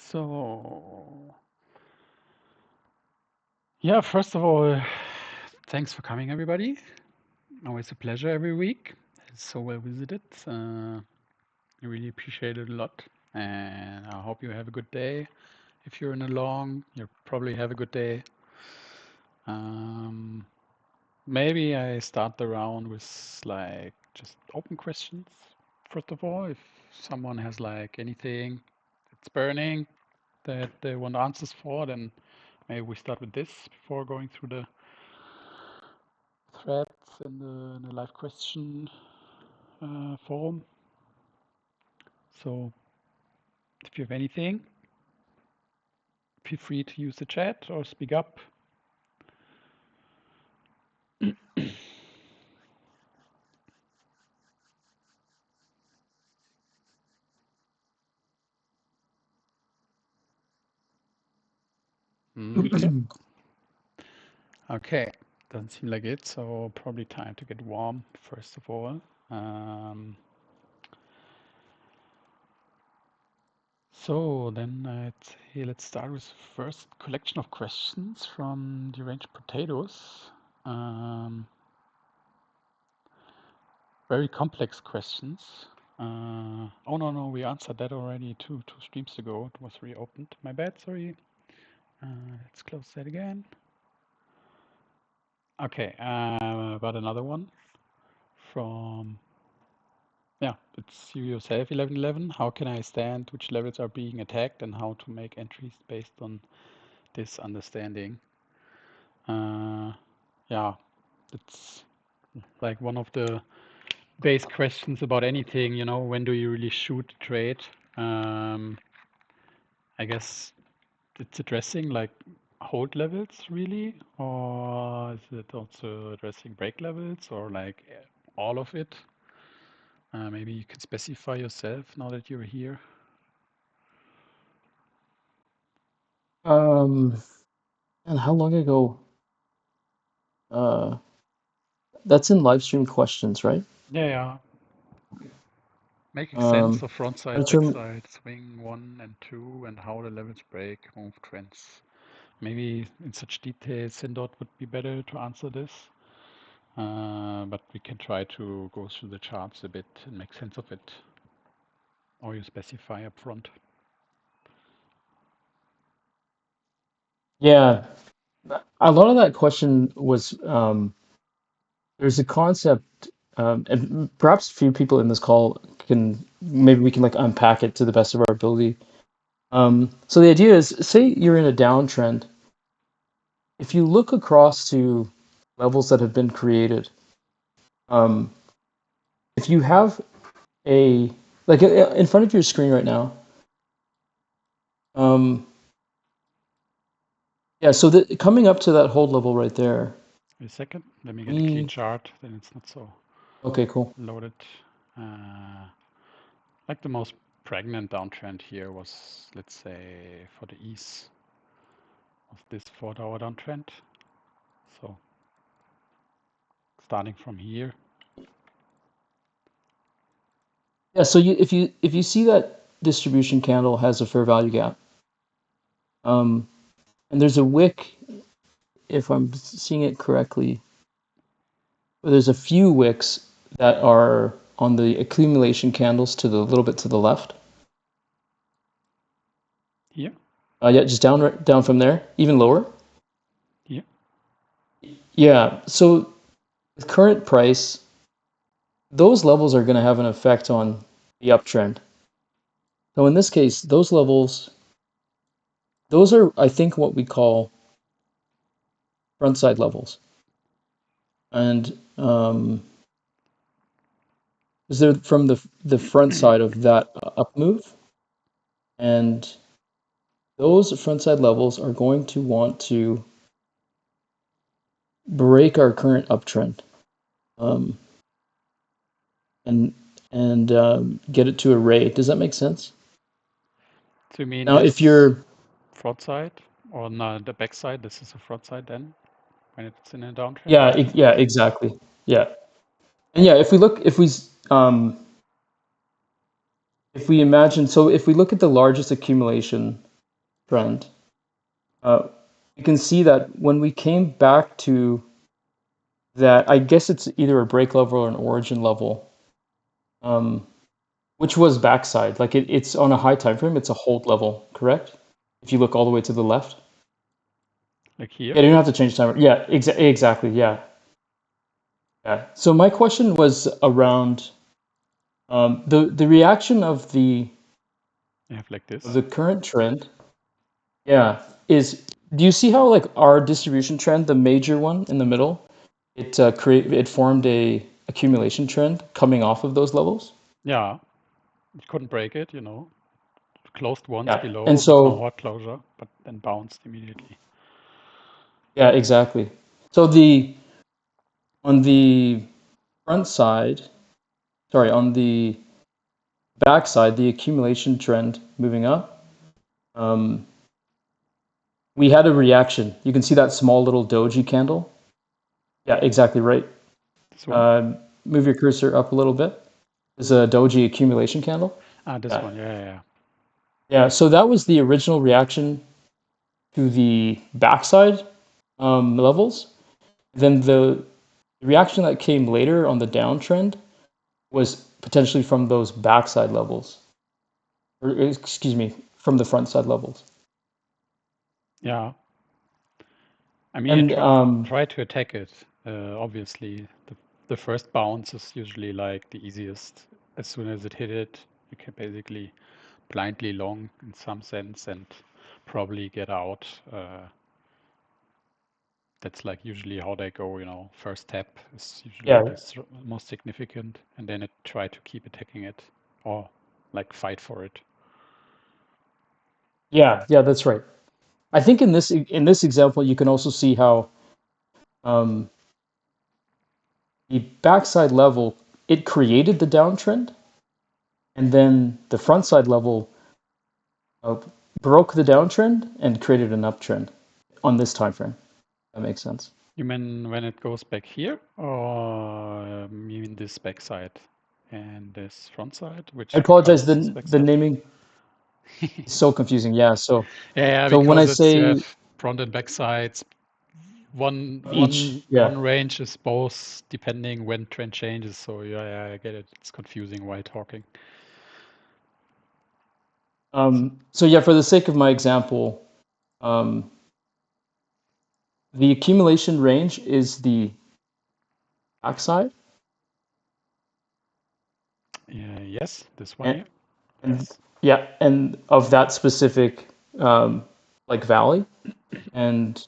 So, yeah, first of all, thanks for coming, everybody. Always a pleasure every week. It's so well visited. I really appreciate it a lot. And I hope you have a good day. If you're in a long, you probably have a good day. Um, Maybe I start the round with like just open questions. First of all, if someone has like anything that's burning that they want answers for, then maybe we start with this before going through the threads in the live question forum. So if you have anything, feel free to use the chat or speak up. Okay. Okay. Doesn't seem like it, so probably time to get warm first of all. Um, so then let's start with first collection of questions from Deranged Potatoes. Um, Very complex questions. Oh no, we answered that already two streams ago. It was reopened. My bad, sorry. Let's close that again. Okay, about another one from, yeah, it's you yourself, 1111. How can I stand which levels are being attacked and how to make entries based on this understanding? Yeah, it's like one of the base questions about anything, when do you really shoot a trade? I guess it's addressing like hold levels really, or is it also addressing break levels or like all of it? Maybe you can specify yourself now that you're here. And how long ago? That's in live stream questions, right? Yeah. Making sense Um, of front I'm side, not back sure. side, swing 1 and 2, and how the levels break, move trends. Maybe in such detail, Sindot would be better to answer this. But we can try to go through the charts a bit and make sense of it. Or you specify up front. Yeah, a lot of that question was there's a concept, and perhaps a few people in this call can maybe we can like unpack it to the best of our ability. So the idea is, say you're in a downtrend. If you look across to levels that have been created, um, if you have a like in front of your screen right now, um, yeah. So coming up to that hold level right there, Wait a second, let me get a clean we chart, then it's not so okay, cool. loaded. Like the most pregnant downtrend here was, let's say, for the ease of this 4-hour downtrend. So starting from here. Yeah. So if you see that distribution candle has a fair value gap, um, and there's a wick, if I'm seeing it correctly, there's a few wicks that are on the accumulation candles to the little bit to the left. Here, Yeah, just down from there, even lower. here. Yeah. So with current price, those levels are going to have an effect on the uptrend. So in this case, those levels, those are, I think, what we call front side levels, and because they're from the front side of that up move, and those front side levels are going to want to break our current uptrend, um, and get it to a ray. Does that make sense? So you mean Now, if this you're front side or no, the back side? This is a front side then when it's in a downtrend yeah, or? yeah, exactly, yeah, and yeah, um, if we imagine, so if we look at the largest accumulation trend, you can see that when we came back to that, I guess it's either a break level or an origin level, which was backside. Like it's on a high time frame, it's a hold level, correct? If you look all the way to the left. Like here? Yeah, you don't have to change timer. Yeah, exactly. Yeah. Yeah. So my question was around the reaction of You have like this. the current trend. Yeah, is do you see how like our distribution trend, the major one in the middle, it formed a accumulation trend coming off of those levels? Yeah, it couldn't break it, closed once Yeah, and below with no so hot closure, but then bounced immediately. yeah, exactly. So on the front side, sorry, on the back side, the accumulation trend moving up, um, we had a reaction. You can see that small little doji candle. Yeah, exactly right. This one? Move your cursor up a little bit. There's a doji accumulation candle. This Yeah. one, yeah. Yeah, so that was the original reaction to the backside levels. Then the reaction that came later on the downtrend was potentially from those backside levels, or excuse me, from the front side levels. Yeah. I mean, And try to attack it. Obviously, the first bounce is usually like the easiest. As soon as it hit it, you can basically blindly long in some sense and probably get out. That's like usually how they go. First tap is usually yeah, the most significant, and then it try to keep attacking it or like fight for it. yeah, that's right. I think in this example, you can also see how um, the backside level it created the downtrend, and then the front side level uh, broke the downtrend and created an uptrend on this time frame. That makes sense. You mean when it goes back here, or you mean this backside and this front side, I which apologize. becomes this The backside? naming is so confusing. Yeah. Yeah, So when I because you say have front and back sides. One each, one yeah. one range is both depending when trend changes. So yeah, I get it. It's confusing while talking. So yeah, for the sake of my example, um, the accumulation range is the backside, Yes, this one and, here. and Yes. yeah, and of that specific like valley, and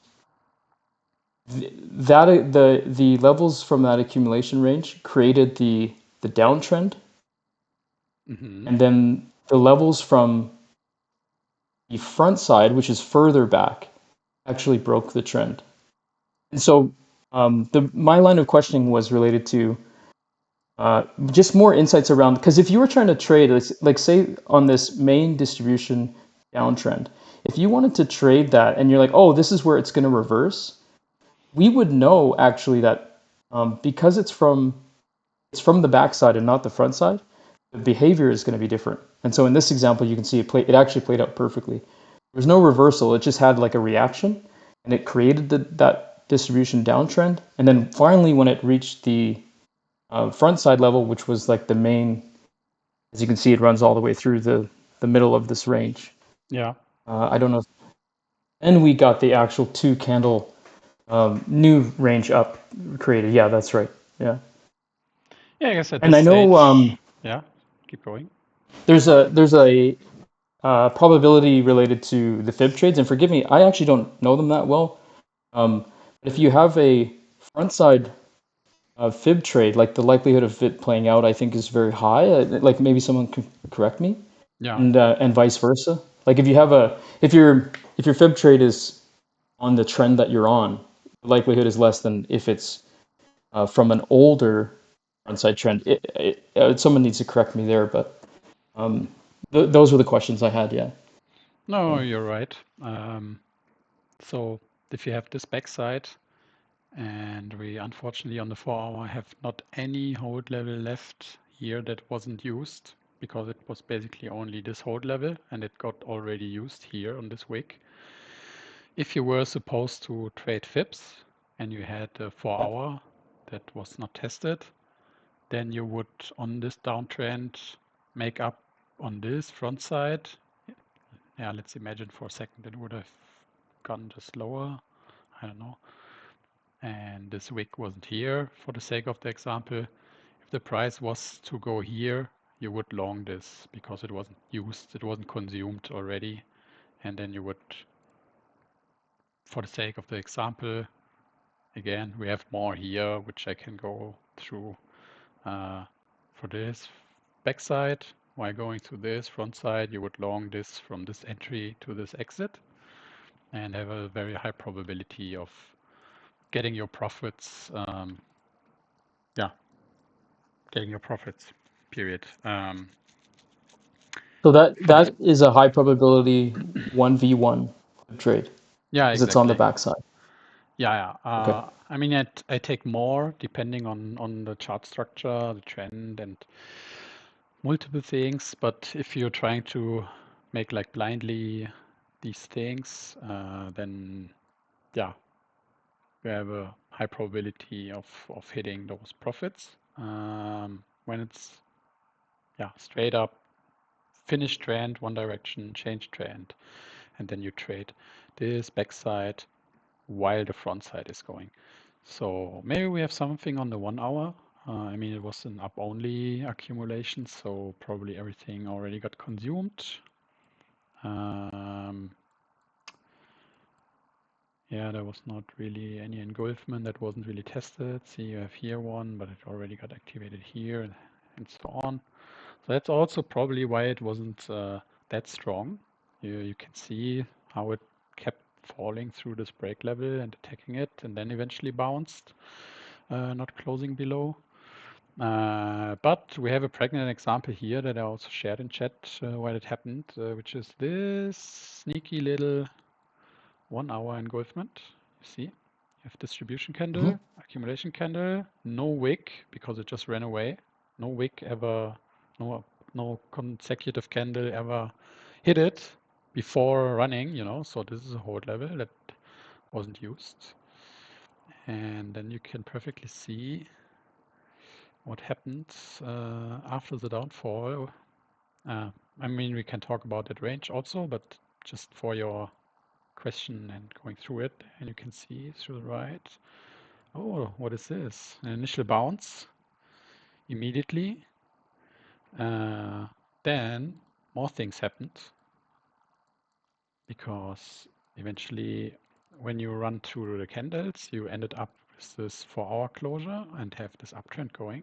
that the levels from that accumulation range created the downtrend, Mm-hmm. and then the levels from the front side, which is further back, actually broke the trend. And so my line of questioning was related to just more insights around, because if you were trying to trade, like say on this main distribution downtrend, if you wanted to trade that and you're like, oh, this is where it's going to reverse, we would know actually that because it's from the backside and not the front side, the behavior is going to be different. And so in this example, you can see it actually played out perfectly. There's no reversal. It just had like a reaction, and it created that distribution downtrend. And then finally, when it reached the front side level, which was like the main, as you can see, it runs all the way through the middle of this range. Yeah. I don't know. And we got the actual two candle new range up created. Yeah, that's right. Yeah. Yeah, I guess at And this I know stage, yeah, keep going. there's a probability related to the fib trades, and forgive me, I actually don't know them that well. But if you have a front side fib trade, like the likelihood of it playing out, I think is very high. Like maybe someone can correct me, Yeah. and vice versa. Like if your fib trade is on the trend that you're on, the likelihood is less than if it's from an older front side trend. Someone needs to correct me there, but those were the questions I had. Yeah. No, you're right. So if you have this backside, and we unfortunately on the 4 hour have not any hold level left here that wasn't used. because it was basically only this hold level and it got already used here on this wick. If you were supposed to trade FIBs and you had a 4-hour that was not tested, then you would, on this downtrend, make up on this front side. Yeah, let's imagine for a second it would have gone just lower. I don't know. And this wick wasn't here for the sake of the example. If the price was to go here, you would long this because it wasn't used, it wasn't consumed already. And then you would, for the sake of the example, again, we have more here, which I can go through for this backside. While going through this front side, you would long this from this entry to this exit and have a very high probability of getting your profits. Getting your profits, period. So that is a high probability 1v1 trade Yeah, because it's on the exactly. backside. Yeah. Okay. I mean, I take more depending on the chart structure, the trend, and multiple things. But if you're trying to make like blindly these things, then yeah, we have a high probability of hitting those profits. When it's straight up finish trend, one direction, change trend, and then you trade this backside while the front side is going. So maybe we have something on the 1 hour. I mean, it was an up only accumulation, so probably everything already got consumed. Yeah, there was not really any engulfment that wasn't really tested. See, you have here one, but it already got activated here and so on. So that's also probably why it wasn't that strong. You can see how it kept falling through this break level and attacking it and then eventually bounced, not closing below. But we have a pregnant example here that I also shared in chat while it happened, which is this sneaky little 1 hour engulfment. You see, you have distribution candle, accumulation candle, no wick because it just ran away. No wick ever, no consecutive candle ever hit it before running, so this is a hold level that wasn't used. And then you can perfectly see what happened after the downfall. I mean, we can talk about that range also, but just for your question and going through it, and you can see through the right. Oh, what is this? An initial bounce immediately. Then more things happened because eventually when you run through the candles, you ended up with this 4-hour closure and have this uptrend going.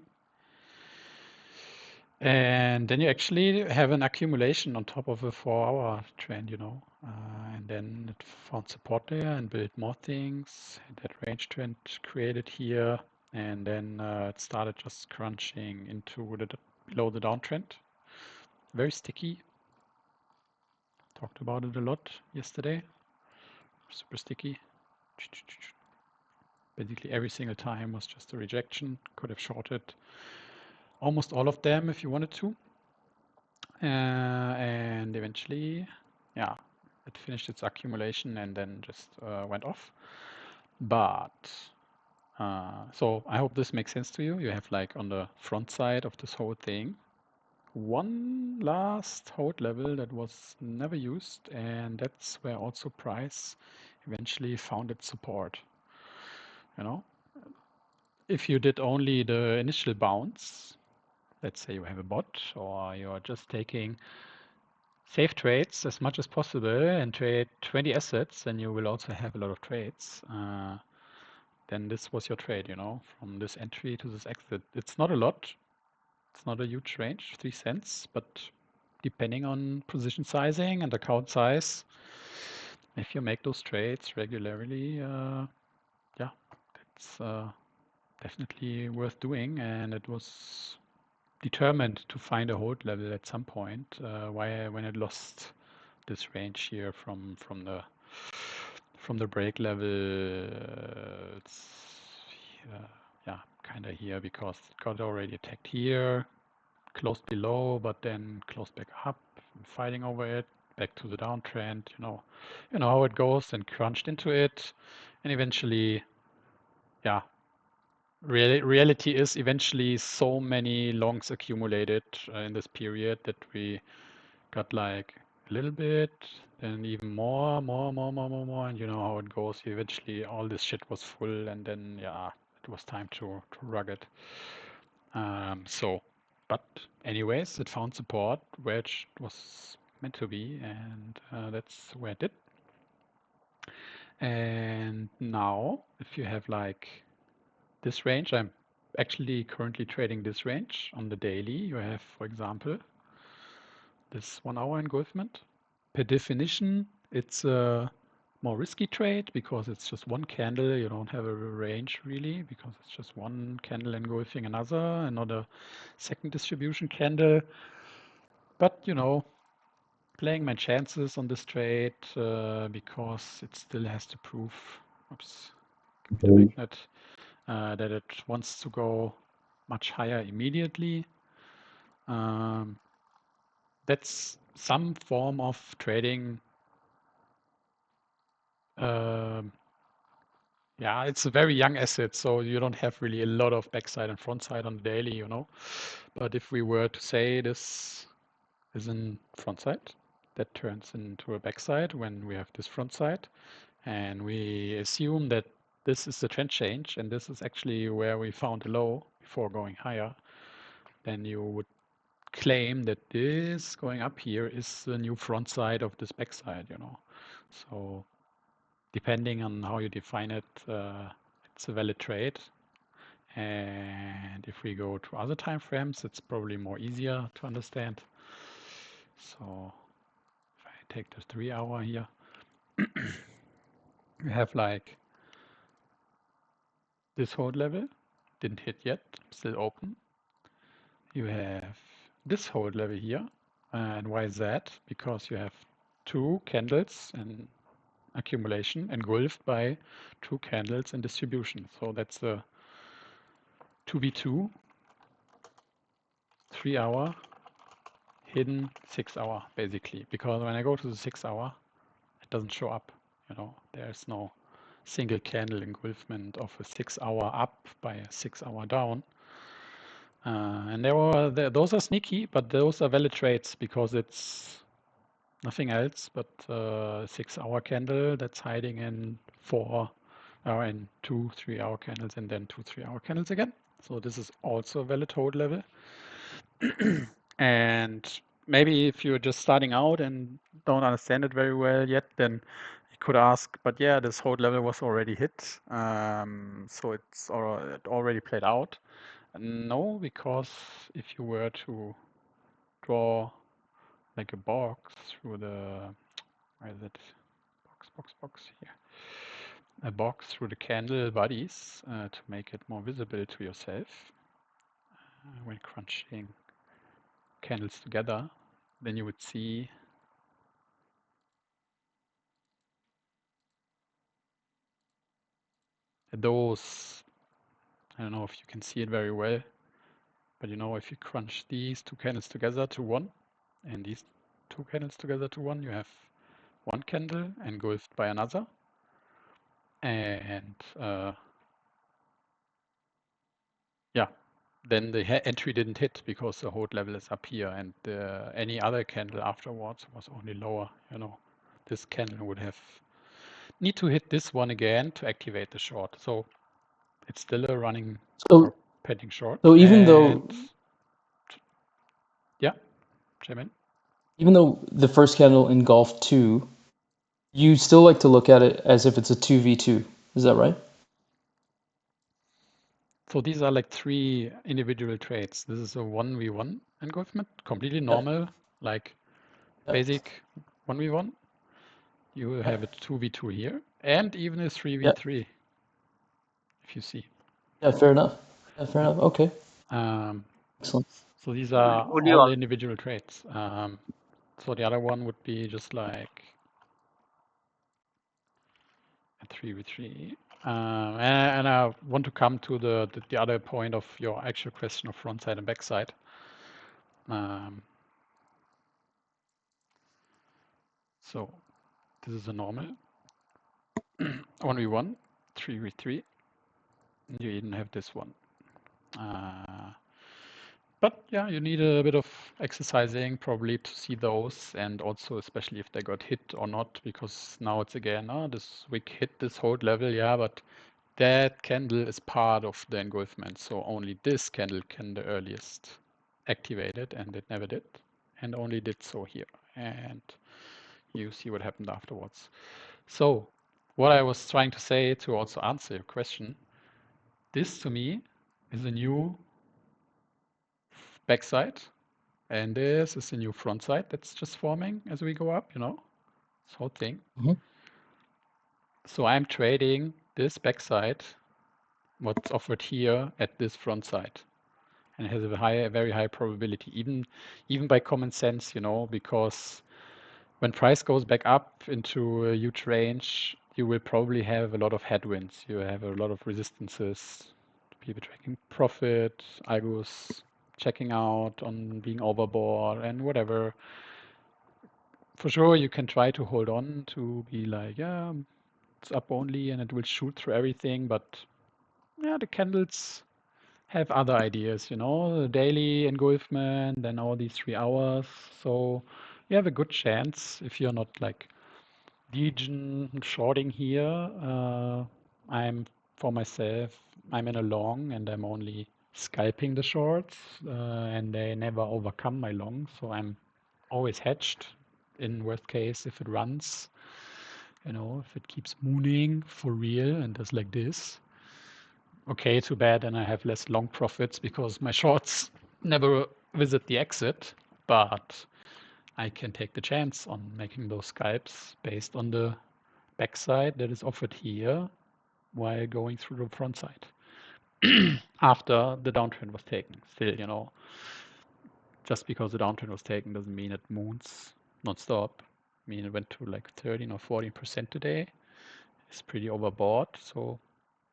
And then you actually have an accumulation on top of a 4-hour trend, and then it found support there and built more things. That range trend created here, and then it started just crunching into below the downtrend. Very sticky. Talked about it a lot yesterday. Super sticky. Basically every single time was just a rejection. Could have shorted almost all of them if you wanted to. And eventually, yeah, it finished its accumulation and then just went off. But so I hope this makes sense to you. You have like on the front side of this whole thing, one last hold level that was never used, and that's where also price eventually found its support. If you did only the initial bounce, let's say you have a bot or you're just taking safe trades as much as possible and trade 20 assets, then you will also have a lot of trades. Then this was your trade, from this entry to this exit. It's not a lot. It's not a huge range, 3 cents, but depending on position sizing and account size, if you make those trades regularly, yeah, it's definitely worth doing. And it was determined to find a hold level at some point. When it lost this range here from the break level, it's yeah, kind of here because it got already attacked here, closed below, but then closed back up, fighting over it, back to the downtrend, you know how it goes, and crunched into it, and eventually, yeah, reality is eventually so many longs accumulated in this period that we got like a little bit, then even more, and you know how it goes. Eventually, all this shit was full, and then yeah, it was time to rug it. But anyways, it found support where it was meant to be, and that's where it did. And now, if you have like this range, I'm actually currently trading this range on the daily. You have, for example, this 1 hour engulfment. Per definition, it's a more risky trade because it's just one candle. You don't have a range really because it's just one candle engulfing another and not a second distribution candle. But playing my chances on this trade because it still has to prove, oops, computer magnet, that it wants to go much higher immediately. That's some form of trading. Yeah, it's a very young asset, so you don't have really a lot of backside and front side on the daily, But if we were to say this is a front side, that turns into a backside when we have this front side, and we assume that this is the trend change, and this is actually where we found a low before going higher, then you would claim that this going up here is the new front side of this backside, So depending on how you define it, it's a valid trade. And if we go to other time frames, it's probably more easier to understand. So if I take the 3 hour here, we have like this hold level, didn't hit yet, still open. You have this hold level here. And why is that? Because you have two candles in accumulation engulfed by two candles in distribution. So that's the 2v2, 3 hour, hidden 6 hour, basically. Because when I go to the 6 hour, it doesn't show up. There's no single candle engulfment of a 6 hour up by a 6 hour down. And those are sneaky, but those are valid trades because it's nothing else but a 6 hour candle that's hiding in 2 3 hour candles and then 2 3 hour candles again. So this is also a valid hold level. And maybe if you're just starting out and don't understand it very well yet, then you could ask, but yeah, this hold level was already hit. So it already played out. No, because if you were to draw like a box through where is it? Box here. A box through the candle bodies to make it more visible to yourself when crunching candles together, then you would see those. I don't know if you can see it very well, but if you crunch these two candles together to one and these two candles together to one, you have one candle engulfed by another. And yeah, then the entry didn't hit because the hold level is up here, and any other candle afterwards was only lower. This candle would need to hit this one again to activate the short. So it's still a running or pending short. So even though yeah, Jamin. Even though the first candle engulfed two, you still like to look at it as if it's a 2v2. Is that right? So these are like three individual trades. This is a 1v1 engulfment, completely normal, like basic 1v1. You have a 2v2 here, and even a 3v3, if you see. Yeah, fair enough. Okay. Excellent. So these are all individual trades. So the other one would be just like a 3v3. And I want to come to the other point of your actual question of front side and back side. So this is a normal 1v1, 3v3. You even have this one. But yeah, you need a bit of exercising probably to see those, and also especially if they got hit or not, because now it's again, this wick hit this hold level, yeah, but that candle is part of the engulfment, so only this candle can the earliest activate it, and it never did, and only did so here. And you see what happened afterwards. So what I was trying to say to also answer your question, this to me is a new backside, and this is a new front side that's just forming as we go up, this whole thing. Mhm. So I'm trading this backside, what's offered here, at this front side. And it has a very high probability, even by common sense, because when price goes back up into a huge range, you will probably have a lot of headwinds. You have a lot of resistances, people taking profit, algos checking out on being overbought and whatever. For sure, you can try to hold on to be like, yeah, it's up only and it will shoot through everything. But yeah, the candles have other ideas, the daily engulfment, then all these 3 hours. So you have a good chance if you're not like Degen shorting here. I'm for myself, I'm in a long and I'm only scalping the shorts, and they never overcome my long. So I'm always hedged in worst case if it runs, if it keeps mooning for real and does like this. Okay, too bad, and I have less long profits because my shorts never visit the exit, but I can take the chance on making those scalps based on the backside that is offered here while going through the front side after the downtrend was taken. Still, just because the downtrend was taken doesn't mean it moons non-stop. I mean, it went to like 13 or 14% today. It's pretty overbought. So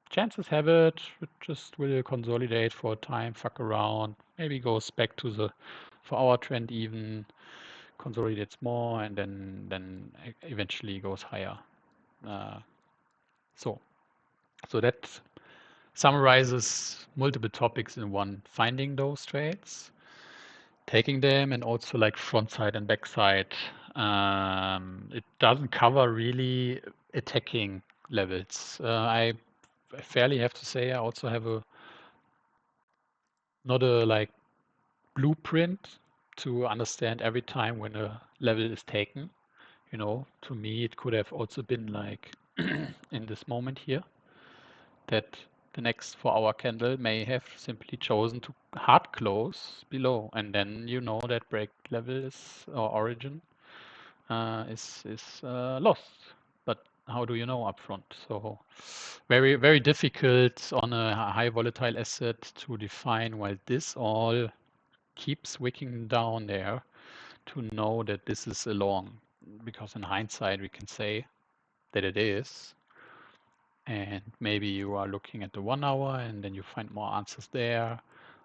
chances have it just will consolidate for a time, fuck around, maybe goes back to the 4-hour trend even, consolidates more, and then eventually goes higher. So that summarizes multiple topics in one: finding those trades, taking them, and also like front side and back side. It doesn't cover really attacking levels. I fairly have to say I also have not a like blueprint to understand every time when a level is taken. To me, it could have also been like in this moment here, that the next 4-hour candle may have simply chosen to hard close below, and then you know that break level is, or origin is lost. But how do you know upfront? So very, very difficult on a high volatile asset to define, while this all keeps wicking down there, to know that this is a long, because in hindsight we can say that it is. And maybe you are looking at the 1 hour and then you find more answers there,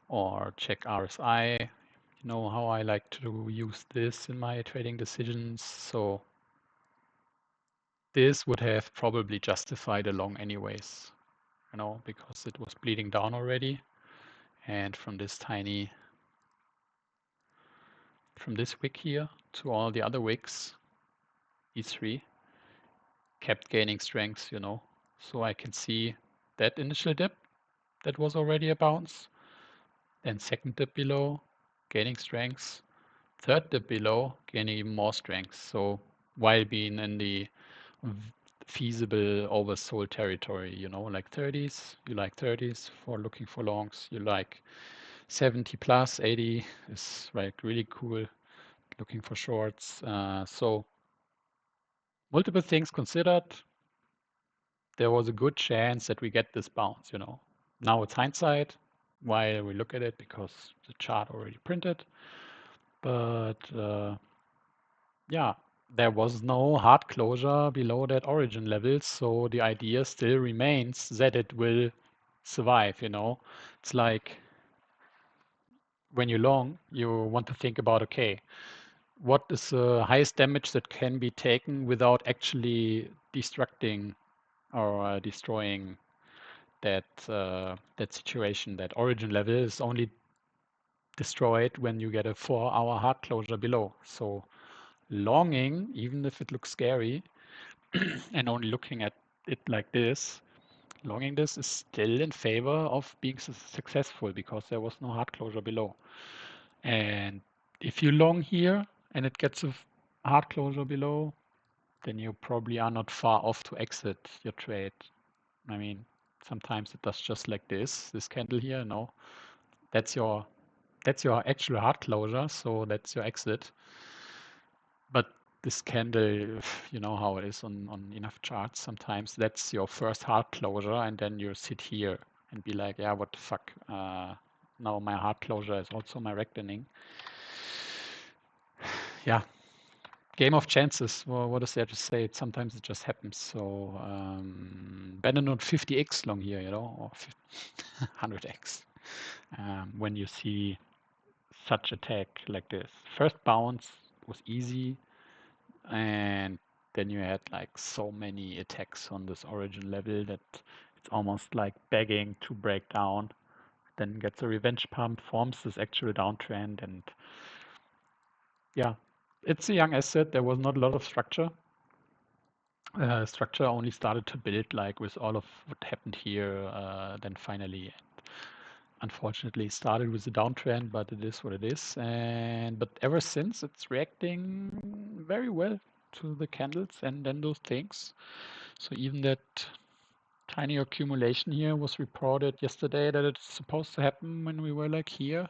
or check RSI. You know how I like to use this in my trading decisions. So this would have probably justified a long anyways, because it was bleeding down already. And from this wick here to all the other wicks, E3 kept gaining strength, So I can see that initial dip, that was already a bounce. Then second dip below, gaining strength. Third dip below, gaining even more strength. So while being in the feasible oversold territory, like 30s, you like 30s for looking for longs, you like 70 plus, 80 is like really cool looking for shorts. So multiple things considered, there was a good chance that we get this bounce, Now it's hindsight while we look at it because the chart already printed. But yeah, there was no hard closure below that origin level. So the idea still remains that it will survive, It's like when you're long, you want to think about, okay, what is the highest damage that can be taken without actually destructing or destroying that situation. That origin level is only destroyed when you get a 4-hour hard closure below. So longing, even if it looks scary, and only looking at it like this, longing this is still in favor of being successful because there was no hard closure below. And if you long here and it gets a hard closure below, then you probably are not far off to exit your trade. I mean, sometimes it does just like this candle here, no, that's your actual hard closure, so that's your exit. But this candle, you know how it is on enough charts, sometimes that's your first hard closure, and then you sit here and be like, yeah, what the fuck, now my hard closure is also my reckoning. Yeah, game of chances. Well, what is there to say? Sometimes it just happens. So better not 50x long here, you know, or 100x when you see such attack like this. First bounce was easy, and then you had like so many attacks on this origin level that it's almost like begging to break down. Then gets a revenge pump, forms this actual downtrend, and yeah, it's a young asset. There was not a lot of structure. Structure only started to build like with all of what happened here, then finally, unfortunately, started with a downtrend, but it is what it is. And but ever since, it's reacting very well to the candles and then those things. So even that tiny accumulation here was reported yesterday that it's supposed to happen when we were like here.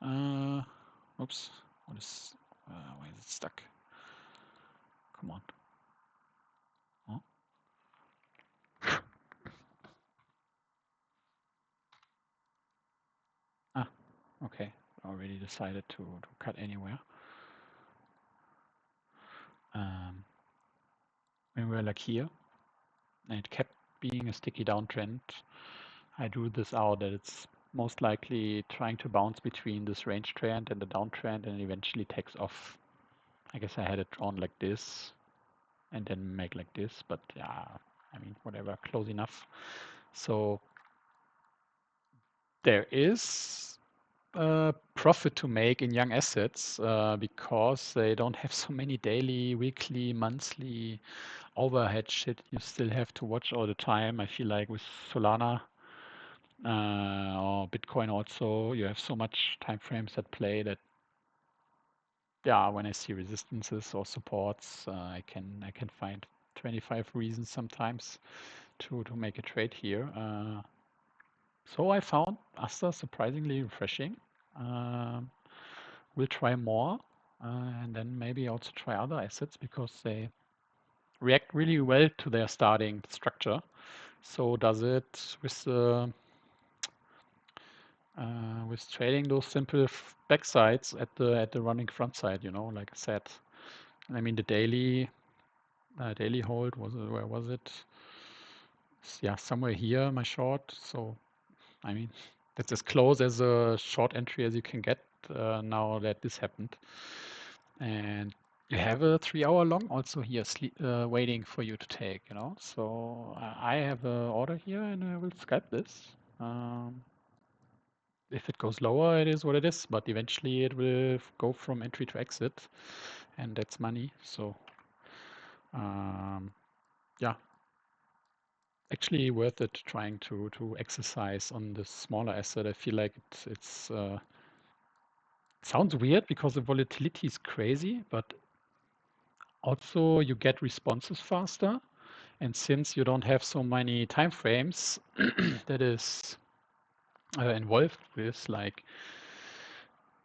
Oops, what is? Why is it stuck? Come on. Oh. Ah, okay. Already decided to cut anywhere. When we were like here, and it kept being a sticky downtrend, I drew this out that it's most likely trying to bounce between this range trend and the downtrend and eventually takes off. I guess I had it drawn like this and then make like this, but yeah, I mean, whatever, close enough. So there is a profit to make in young assets because they don't have so many daily, weekly, monthly overhead shit you still have to watch all the time. I feel like with Solana or Bitcoin also, you have so much time frames at play that yeah, when I see resistances or supports, I can find 25 reasons sometimes to make a trade here. So I found Asta surprisingly refreshing. We'll try more and then maybe also try other assets because they react really well to their starting structure. So does it with trading those simple backsides at the running front side, you know, like I said. I mean the daily hold was where was it? Yeah, somewhere here my short. So I mean that's as close as a short entry as you can get now that this happened. And you have a 3-hour long also here waiting for you to take, you know. So I have an order here and I will scalp this. If it goes lower, it is what it is, but eventually it will go from entry to exit, and that's money. So yeah, actually worth it trying to exercise on the smaller asset. I feel like it's it sounds weird because the volatility is crazy, but also you get responses faster. And since you don't have so many time frames that is involved with, like,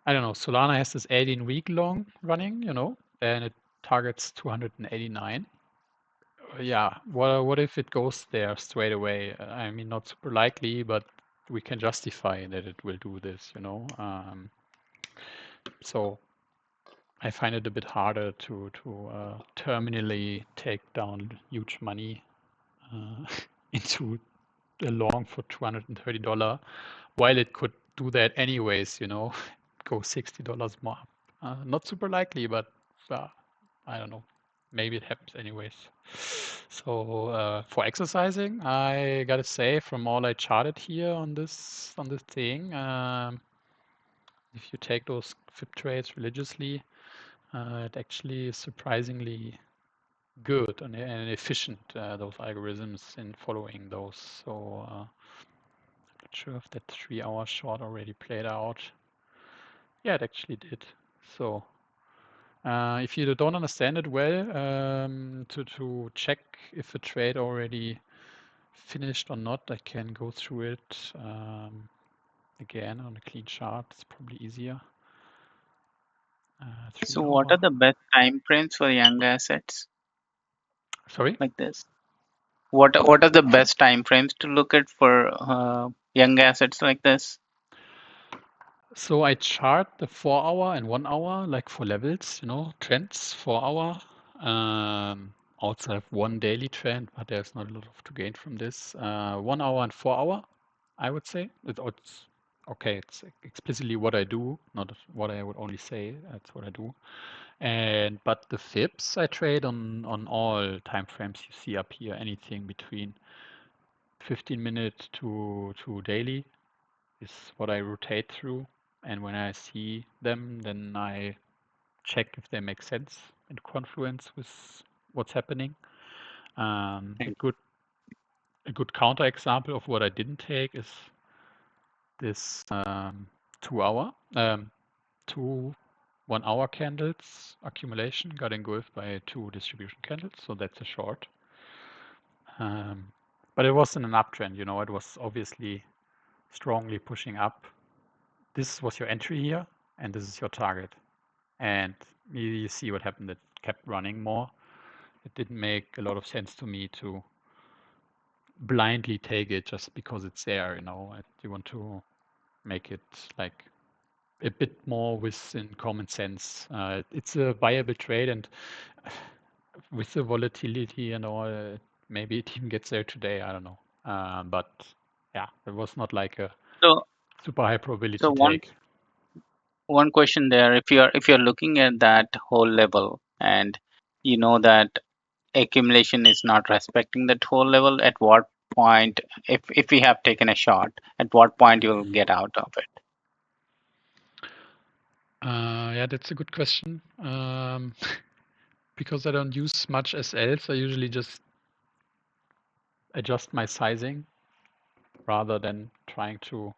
I don't know, Solana has this 18-week long running, you know, and it targets 289. Yeah, what if it goes there straight away? I mean, not super likely, but we can justify that it will do this, you know. So I find it a bit harder to terminally take down huge money into a long for $230, while it could do that anyways, go $60 more up. Not super likely, but I don't know. Maybe it happens anyways. So for exercising, I gotta say, from all I charted here on this thing, if you take those FIB trades religiously, it actually is surprisingly good and efficient, those algorithms in following those. So I'm not sure if that 3-hour short already played out. Yeah, it actually did. So if you don't understand it well, to check if a trade already finished or not, I can go through it again on a clean chart. It's probably easier. 3 So what are hour. the best time frames for young assets Sorry? like this? What are the best time frames to look at for young assets like this? So I chart the 4-hour and 1-hour, like for levels, trends, 4-hour. Also have one daily trend, but there's not a lot to gain from this. 1-hour and 4-hour, I would say. It's okay. It's explicitly what I do, not what I would only say. That's what I do. But the FIBs I trade on all time frames you see up here, anything between 15 minutes to daily is what I rotate through. And when I see them, then I check if they make sense in confluence with what's happening. A good counter example of what I didn't take is this 2-hour, 2 1-hour candles accumulation got engulfed by 2 distribution candles, so that's a short. But it wasn't an uptrend, it was obviously strongly pushing up. This was your entry here, and this is your target. And you see what happened. It kept running more. It didn't make a lot of sense to me to blindly take it just because it's there. You want to make it like a bit more within common sense. It's a viable trade, and with the volatility and all, maybe it even gets there today. I don't know. But yeah, it was not like a So super high probability so take. one question there, if you're looking at that whole level and you know that accumulation is not respecting that whole level, at what point, if we have taken a shot, at what point you'll get out of it? Yeah, that's a good question. Because I don't use much SLs, I usually just adjust my sizing rather than trying to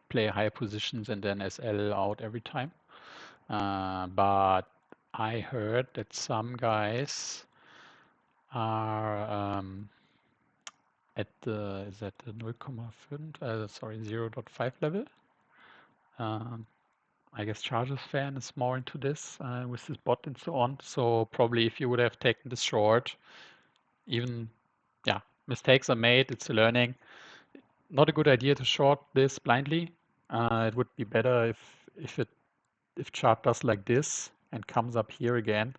play high positions and then SL out every time. But I heard that some guys are at the 0.5, sorry, 0.5 level. I guess Chargers fan is more into this with his bot and so on. So probably if you would have taken this short, even, yeah, mistakes are made. It's a learning. Not a good idea to short this blindly. It would be better if chart does like this and comes up here again.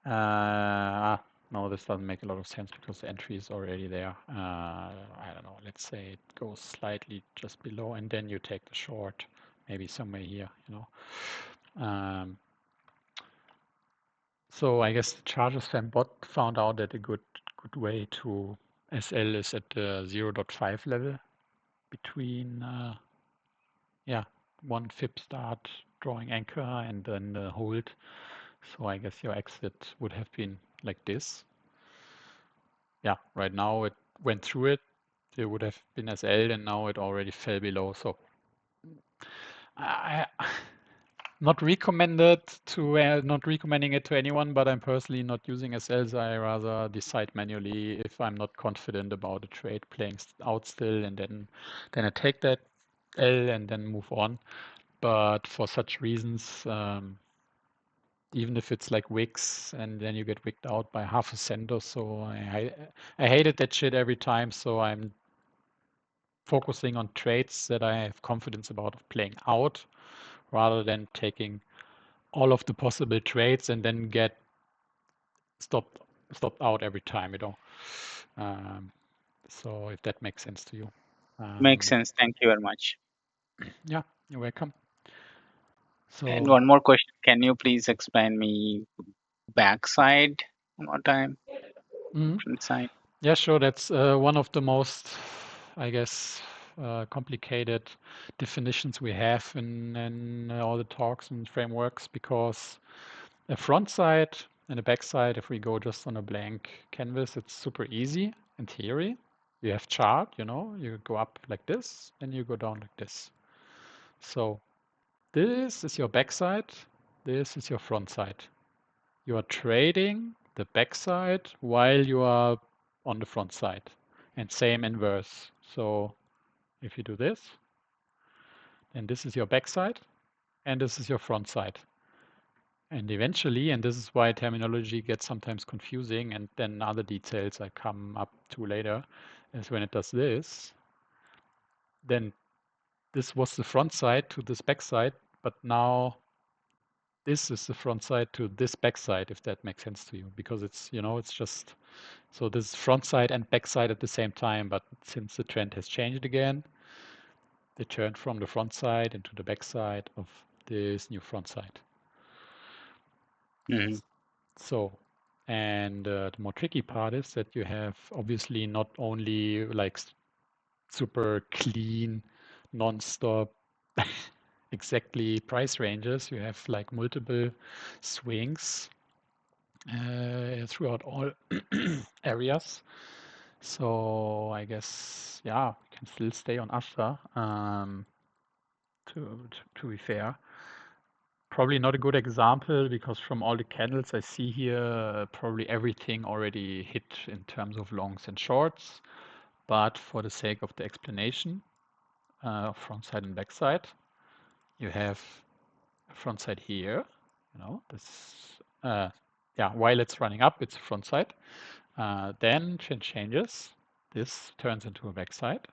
No, this doesn't make a lot of sense because the entry is already there. I don't know. Let's say it goes slightly just below, and then you take the short, maybe somewhere here. So I guess the Chargers fan bot found out that a good way to SL is at the 0.5 level between one FIB start drawing anchor and then the hold. So I guess your exit would have been like this. Yeah, right now it went through it. It would have been SL and now it already fell below. So I not recommending it to anyone, but I'm personally not using SLs. I rather decide manually if I'm not confident about a trade playing out still, and then I take that L and then move on. But for such reasons, even if it's like wicks and then you get wicked out by 0.5 cent or so, I hated that shit every time. So I'm focusing on trades that I have confidence about of playing out rather than taking all of the possible trades and then get stopped out every time, So if that makes sense to you. Makes sense. Thank you very much. Yeah, you're welcome. And So one more question. Can you please explain me backside one more time? mhm. Front side. Yeah, sure. That's one of the most, I guess, complicated definitions we have in all the talks and frameworks, because a front side and a back side, if we go just on a blank canvas, it's super easy in theory. You have chart, you go up like this and you go down like this. So this is your back side, this is your front side. You are trading the back side while you are on the front side, and same inverse. So if you do this, then this is your back side and this is your front side. And eventually, and this is why terminology gets sometimes confusing, and then other details I come up to later, is when it does this, then this was the front side to this back side, but now this is the front side to this back side, if that makes sense to you, because it's just, so this is front side and back side at the same time, but since the trend has changed again, they turned from the front side into the back side of this new front side. Mm-hmm. So, and the more tricky part is that you have obviously not only like super clean, non-stop, exactly price ranges, you have like multiple swings throughout all areas. So I guess, yeah, we can still stay on Astra, to be fair. Probably not a good example, because from all the candles I see here, probably everything already hit in terms of longs and shorts. But for the sake of the explanation, front side and back side, you have a front side here, this, yeah, while it's running up, it's front side. Then trend changes. This turns into a back side,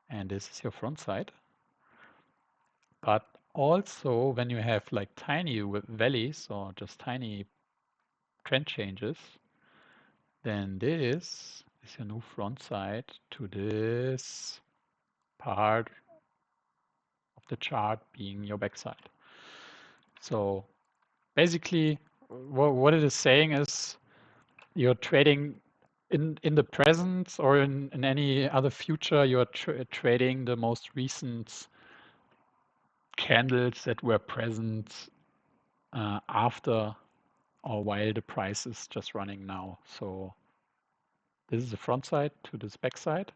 and this is your front side. But also, when you have like tiny valleys or just tiny trend changes, then this is your new front side to this part of the chart being your backside. So basically, what it is saying is you're trading in the present or in any other future, you're trading the most recent candles that were present after or while the price is just running now. So this is the front side to this back side.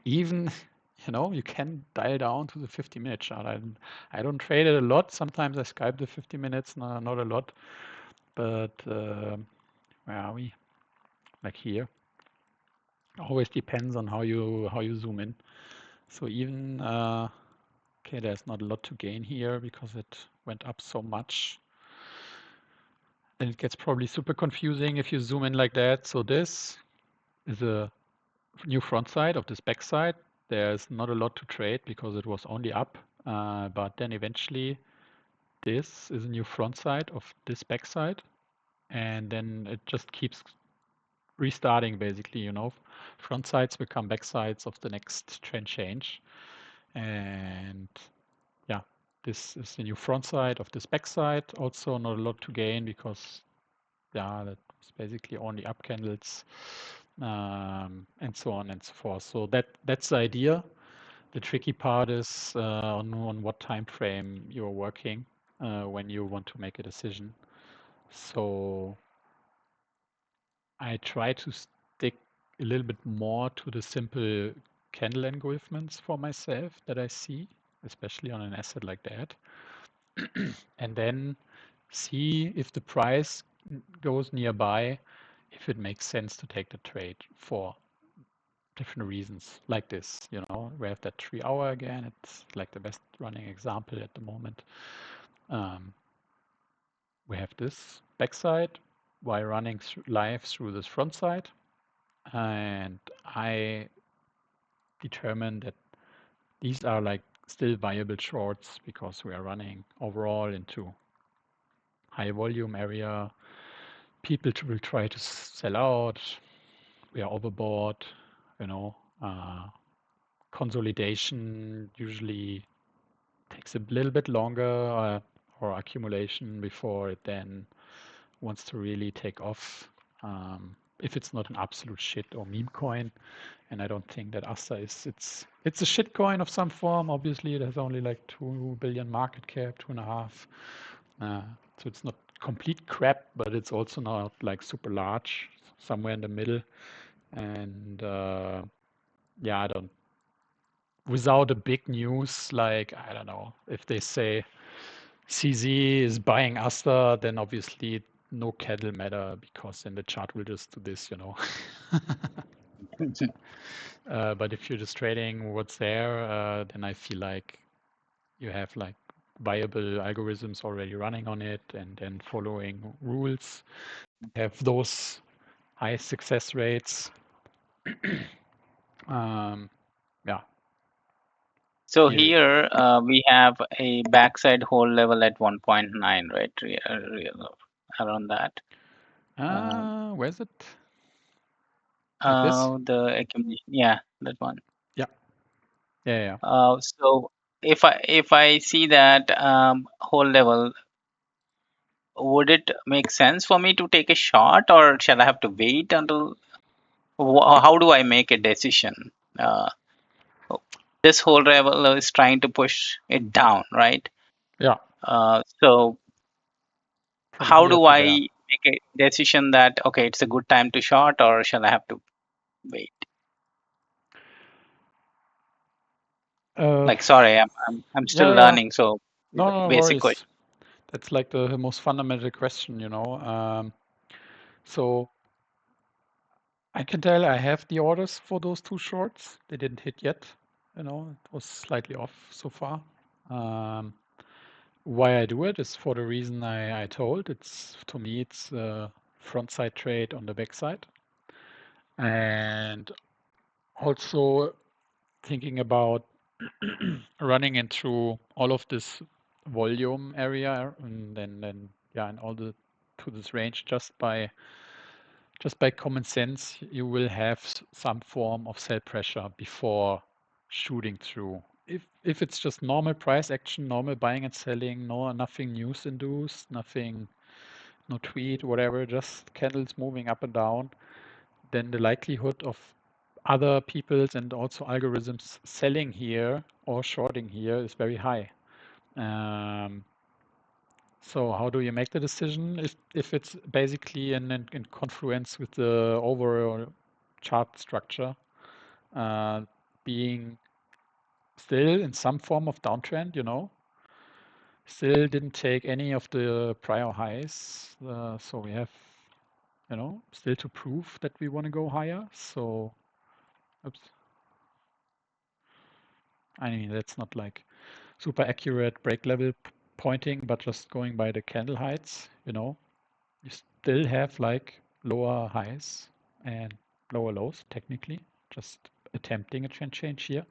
Even, you can dial down to the 50-minute chart. I don't trade it a lot. Sometimes I Skype the 50 minutes, not a lot. But where are we? Like here. Always depends on how you zoom in. So even okay, there's not a lot to gain here because it went up so much. Then it gets probably super confusing if you zoom in like that. So this is a new front side of this back side. There's not a lot to trade because it was only up. But then eventually this is a new front side of this back side. And then it just keeps restarting basically, front sides become back sides of the next trend change. And yeah, this is the new front side of this back side. Also not a lot to gain because yeah, that's basically only up candles, and so on and so forth. So that's the idea. The tricky part is on what time frame you're working when you want to make a decision. So I try to stick a little bit more to the simple candle engulfments for myself that I see, especially on an asset like that. And then see if the price goes nearby, if it makes sense to take the trade for different reasons like this. We have that 3 hour again. It's like the best running example at the moment. We have this backside while running live through this front side. And I determined that these are like still viable shorts because we are running overall into high volume area. People will try to sell out. We are overbought, uh, consolidation usually takes a little bit longer, or accumulation before it then wants to really take off. If it's not an absolute shit or meme coin, and I don't think that Asta is. It's a shit coin of some form. Obviously, it has only like 2 billion market cap, 2.5. So it's not complete crap, but it's also not like super large. Somewhere in the middle. And yeah, I don't. Without a big news, like I don't know, if they say CZ is buying Asta, then obviously no cattle matter because then the chart will just do this, you know. But if you're just trading what's there, then I feel like you have like viable algorithms already running on it and then following rules. Have those high success rates. Yeah. So Here, here we have a backside hold level at 1.9, right? Around that. where's it? Like this? The accumulation, yeah, that one. Yeah. Yeah. So if I see that whole level, would it make sense for me to take a shot, or shall I have to wait until? How do I make a decision? This whole level is trying to push it down, right? Yeah. So From how here do to I there. make a decision that okay, it's a good time to short, or shall I have to wait? Like, sorry, I'm still Yeah. learning, so No basic question. worries. That's like the most fundamental question, you know. So I can tell I have the orders for those 2 shorts. They didn't hit yet, you know. It was slightly off so far. Why I do it is for the reason I told. It's, to me, it's a front side trade on the back side. And also thinking about running into all of this volume area and then yeah, and all the to this range just by common sense, you will have some form of sell pressure before shooting through. If it's just normal price action, normal buying and selling, nothing news induced, nothing, no tweet, whatever, just candles moving up and down, then the likelihood of other people's and also algorithms selling here or shorting here is very high. So how do you make the decision if it's basically in confluence with the overall chart structure, being still in some form of downtrend, you know, still didn't take any of the prior highs, so we have, you know, still to prove that we want to go higher. So, oops. I mean, that's not like super accurate break level pointing, but just going by the candle heights, you know, you still have like lower highs and lower lows technically, just attempting a trend change here.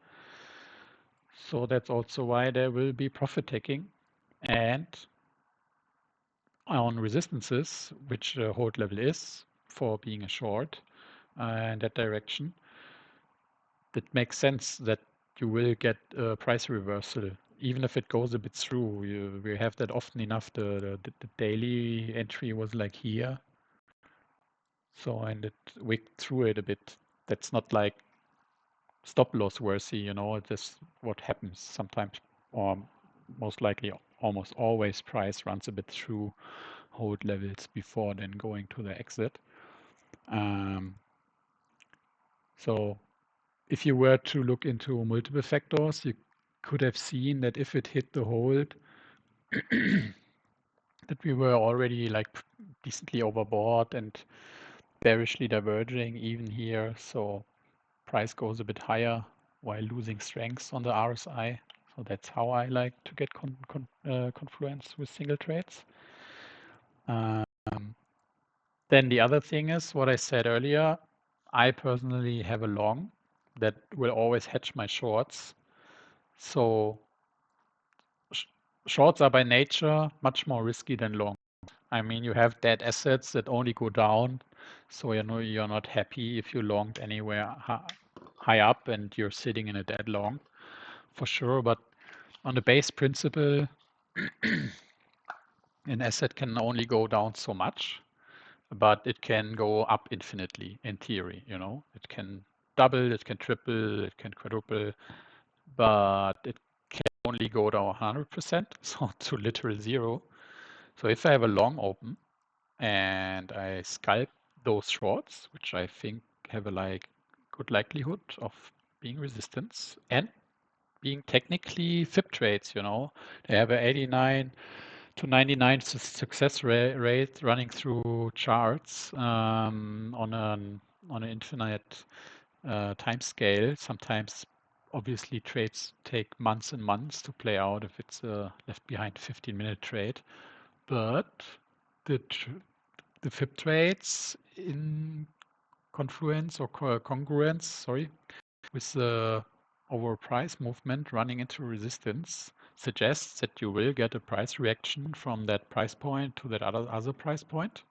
So that's also why there will be profit taking and on resistances, which hold level is for being a short in that direction. That makes sense that you will get a price reversal even if it goes a bit through. We have that often enough. The daily entry was like here. So, and it wicked through it a bit. That's not like stop loss worthy, you know, it's just what happens sometimes, or most likely almost always price runs a bit through hold levels before then going to the exit. So if you were to look into multiple factors, you could have seen that if it hit the hold, that we were already like decently overbought and bearishly diverging even here. So price goes a bit higher while losing strength on the RSI. So that's how I like to get confluence with single trades. Then the other thing is what I said earlier. I personally have a long that will always hedge my shorts. So shorts are by nature much more risky than long. I mean, you have dead assets that only go down. So you know you're not happy if you longed anywhere high up and you're sitting in a dead long for sure. But on the base principle, an asset can only go down so much, but it can go up infinitely in theory, you know. It can double, it can triple, it can quadruple, but it can only go down 100%, so to literal zero. So if I have a long open and I scalp those shorts, which I think have a good likelihood of being resistance and being technically FIB trades, you know, they have an 89 to 99 success rate running through charts on an infinite time scale. Sometimes, obviously, trades take months and months to play out if it's a left behind 15-minute trade. But the FIB trades in confluence or congruence, sorry, with the over price movement running into resistance suggests that you will get a price reaction from that price point to that other price point.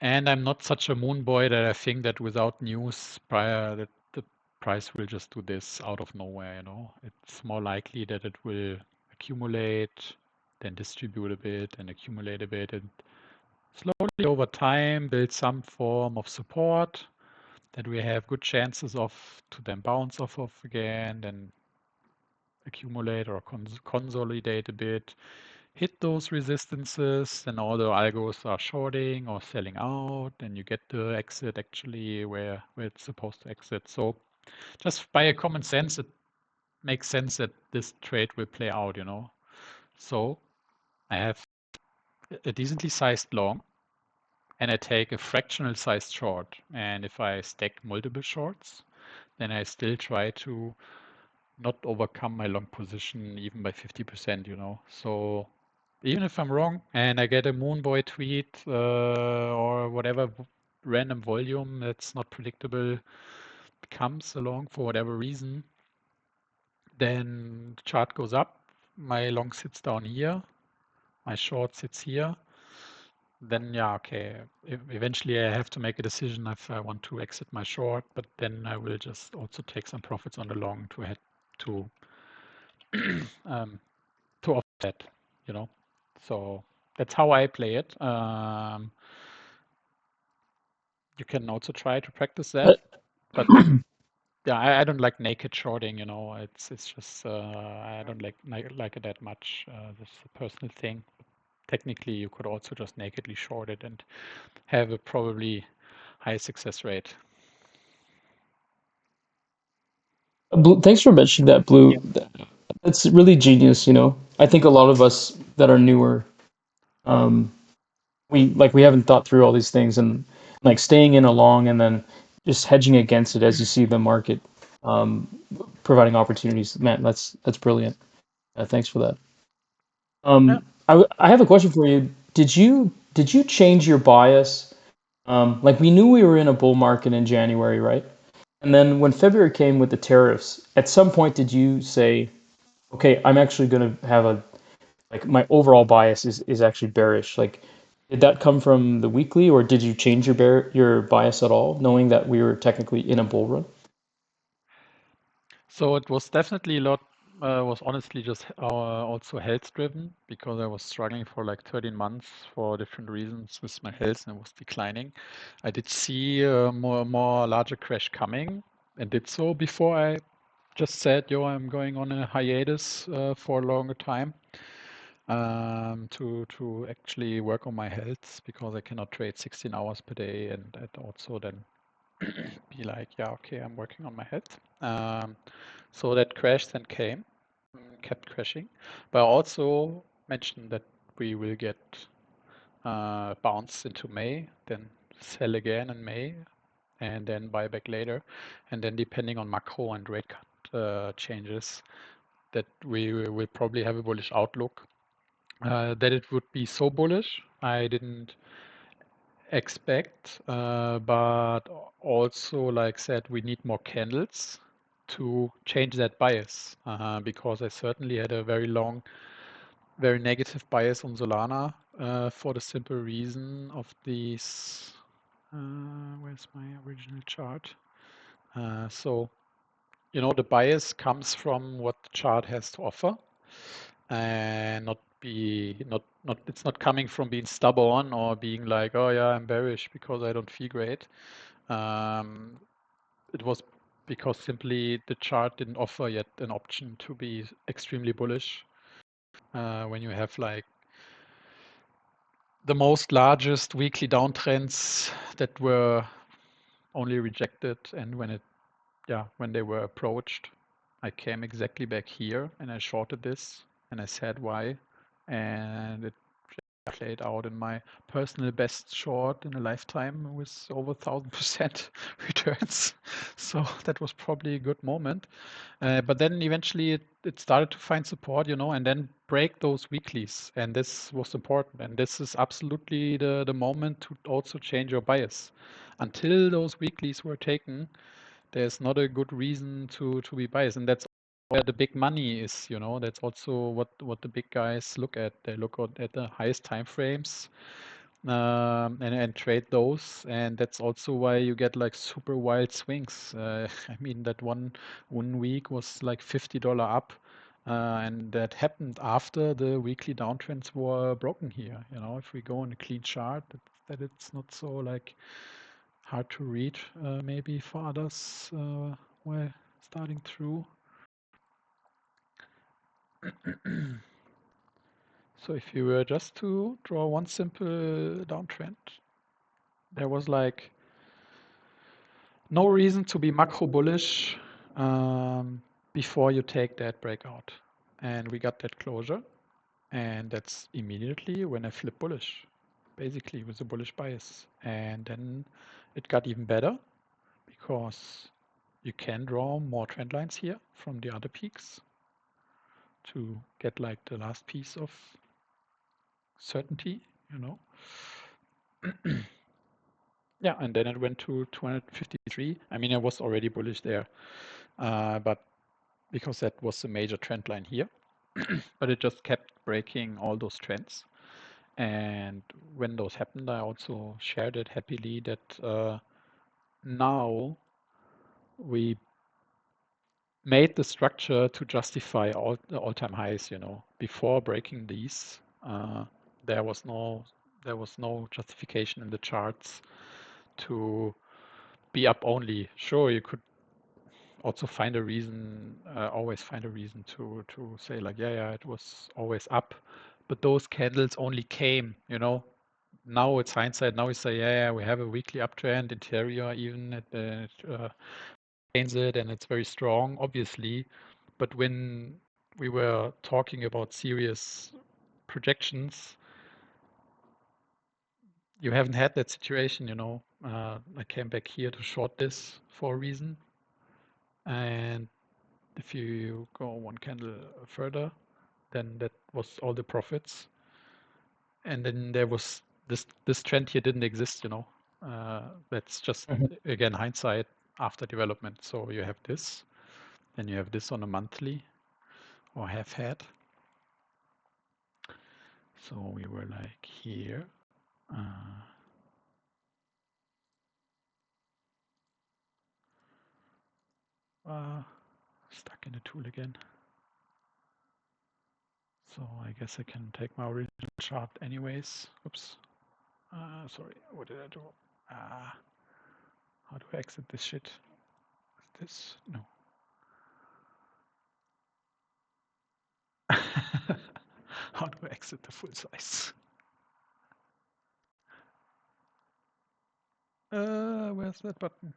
And I'm not such a moon boy that I think that without news prior that the price will just do this out of nowhere, you know. It's more likely that it will accumulate, then distribute a bit and accumulate a bit and slowly over time build some form of support that we have good chances of to then bounce off of again, then accumulate or consolidate a bit, hit those resistances, then all the algos are shorting or selling out, and you get the exit actually where it's supposed to exit. So just by a common sense, it makes sense that this trade will play out, you know. So I have a decently sized long and I take a fractional sized short. And if I stack multiple shorts, then I still try to not overcome my long position even by 50%, you know. So even if I'm wrong and I get a Moonboy tweet or whatever random volume that's not predictable comes along for whatever reason, then the chart goes up, my long sits down here, my short sits here, then yeah, okay. Eventually I have to make a decision if I want to exit my short, but then I will just also take some profits on the long to head to to offset, you know. So that's how I play it. You can also try to practice that, but yeah, I don't like naked shorting, you know. It's just I don't like it that much. This is a personal thing. Technically, you could also just nakedly short it and have a probably high success rate. Thanks for mentioning that, Blue. That's really genius, you know. I think a lot of us that are newer, we haven't thought through all these things, and like staying in along and then just hedging against it as you see the market providing opportunities. Man, that's brilliant. Thanks for that. Yeah. I have a question for you. Did you change your bias? Like we knew we were in a bull market in January, right? And then when February came with the tariffs, at some point did you say, okay, I'm actually going to have my overall bias is actually bearish? Like, did that come from the weekly, or did you change your bias at all, knowing that we were technically in a bull run? So it was definitely a lot, was honestly just also health driven because I was struggling for like 13 months for different reasons with my health and was declining. I did see a more larger crash coming and did so before I just said, yo, I'm going on a hiatus for a longer time to actually work on my health because I cannot trade 16 hours per day and also then be like, yeah, okay, I'm working on my health. So that crash then came, kept crashing. But I also mentioned that we will get bounce into May, then sell again in May, and then buy back later. And then depending on macro and rate cut changes, that we will probably have a bullish outlook. That it would be so bullish, I didn't expect, but also, like said, we need more candles to change that bias because I certainly had a very long, very negative bias on Solana for the simple reason of these. Where's my original chart? So, the bias comes from what the chart has to offer, and it's not coming from being stubborn or being like, oh yeah, I'm bearish because I don't feel great. It was because simply the chart didn't offer yet an option to be extremely bullish. When you have like the most largest weekly downtrends that were only rejected, and when they were approached, I came exactly back here and I shorted this and I said why, and it played out in my personal best short in a lifetime with over 1000% returns. So that was probably a good moment. But then eventually it started to find support, and then break those weeklies. And this was important. And this is absolutely the moment to also change your bias. Until those weeklies were taken, there's not a good reason to be biased. And that's where the big money is, that's also what the big guys look at. They look at the highest time frames and trade those. And that's also why you get like super wild swings. I mean, that one week was like $50 up. And that happened after the weekly downtrends were broken here. If we go on a clean chart, that it's not so like hard to read, maybe for others were starting through. So if you were just to draw one simple downtrend, there was like no reason to be macro bullish before you take that breakout. And we got that closure. And that's immediately when I flip bullish, basically with a bullish bias. And then it got even better because you can draw more trend lines here from the other peaks to get like the last piece of certainty, Yeah, and then it went to 253. I mean, I was already bullish there, but because that was a major trend line here, but it just kept breaking all those trends. And when those happened, I also shared it happily that now we made the structure to justify all the all-time highs. Before breaking these, there was no justification in the charts to be up only. Sure, you could also find a reason, always find a reason to say like, yeah, it was always up, but those candles only came. Now it's hindsight. Now we say, yeah, we have a weekly uptrend interior, even at the it, and it's very strong, obviously. But when we were talking about serious projections, you haven't had that situation. I came back here to short this for a reason, and if you go one candle further, then that was all the profits. And then there was this trend here didn't exist. That's just again hindsight after development. So you have this, then you have this on a monthly, or have had. So we were like here. Stuck in the tool again. So I guess I can take my original chart anyways. Oops. Sorry, what did I do? How do I exit this shit? Is this? No. How do I exit the full size? Where's that button?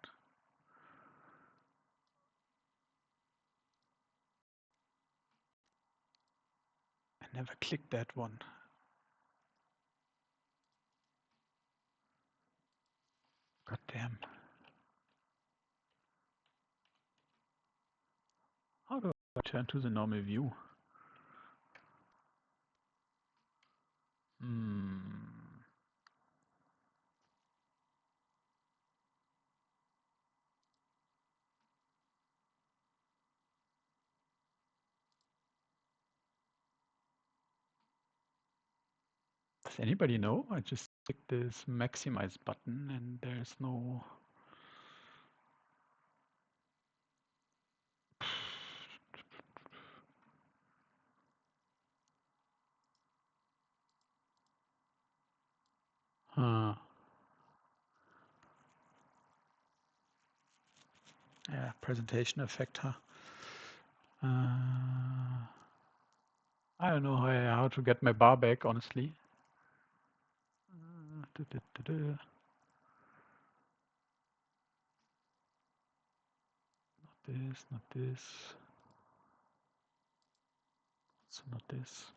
I never clicked that one. God damn. How do I return to the normal view? Does anybody know? I just clicked this maximize button and there's no Yeah, presentation effect, huh? I don't know how to get my bar back, honestly. Not this, not this. Also not this.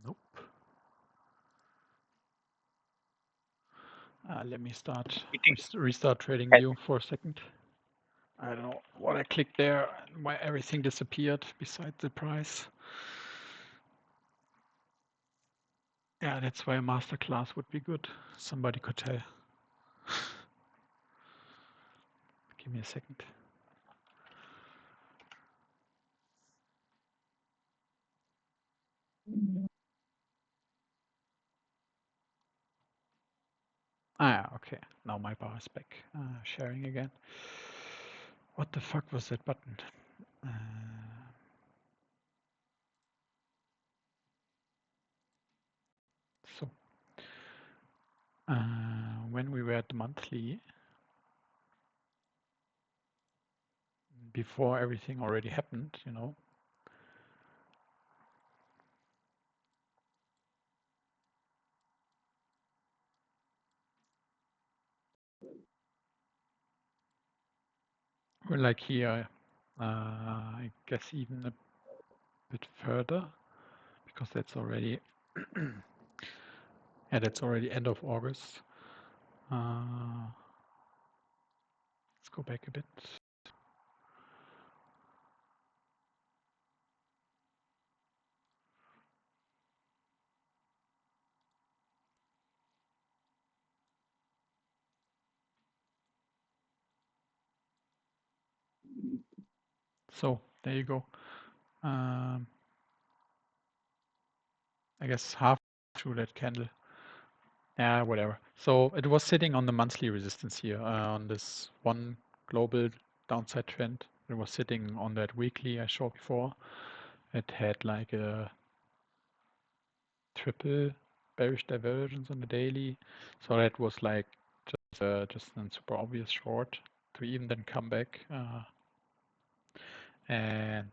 Nope. Let me restart TradingView for a second. I don't know what I clicked there and why everything disappeared besides the price. Yeah, that's why a masterclass would be good. Somebody could tell. Give me a second. Okay. Now my bar is back. Sharing again. What the fuck was that button? So, when we were at the monthly, before everything already happened, you know, we're like here, I guess even a bit further, because that's already, yeah, that's already end of August. Let's go back a bit. So there you go. I guess half through that candle. Yeah, whatever. So it was sitting on the monthly resistance here on this one global downside trend. It was sitting on that weekly I showed before. It had like a triple bearish divergence on the daily. So that was like just a super obvious short to even then come back. And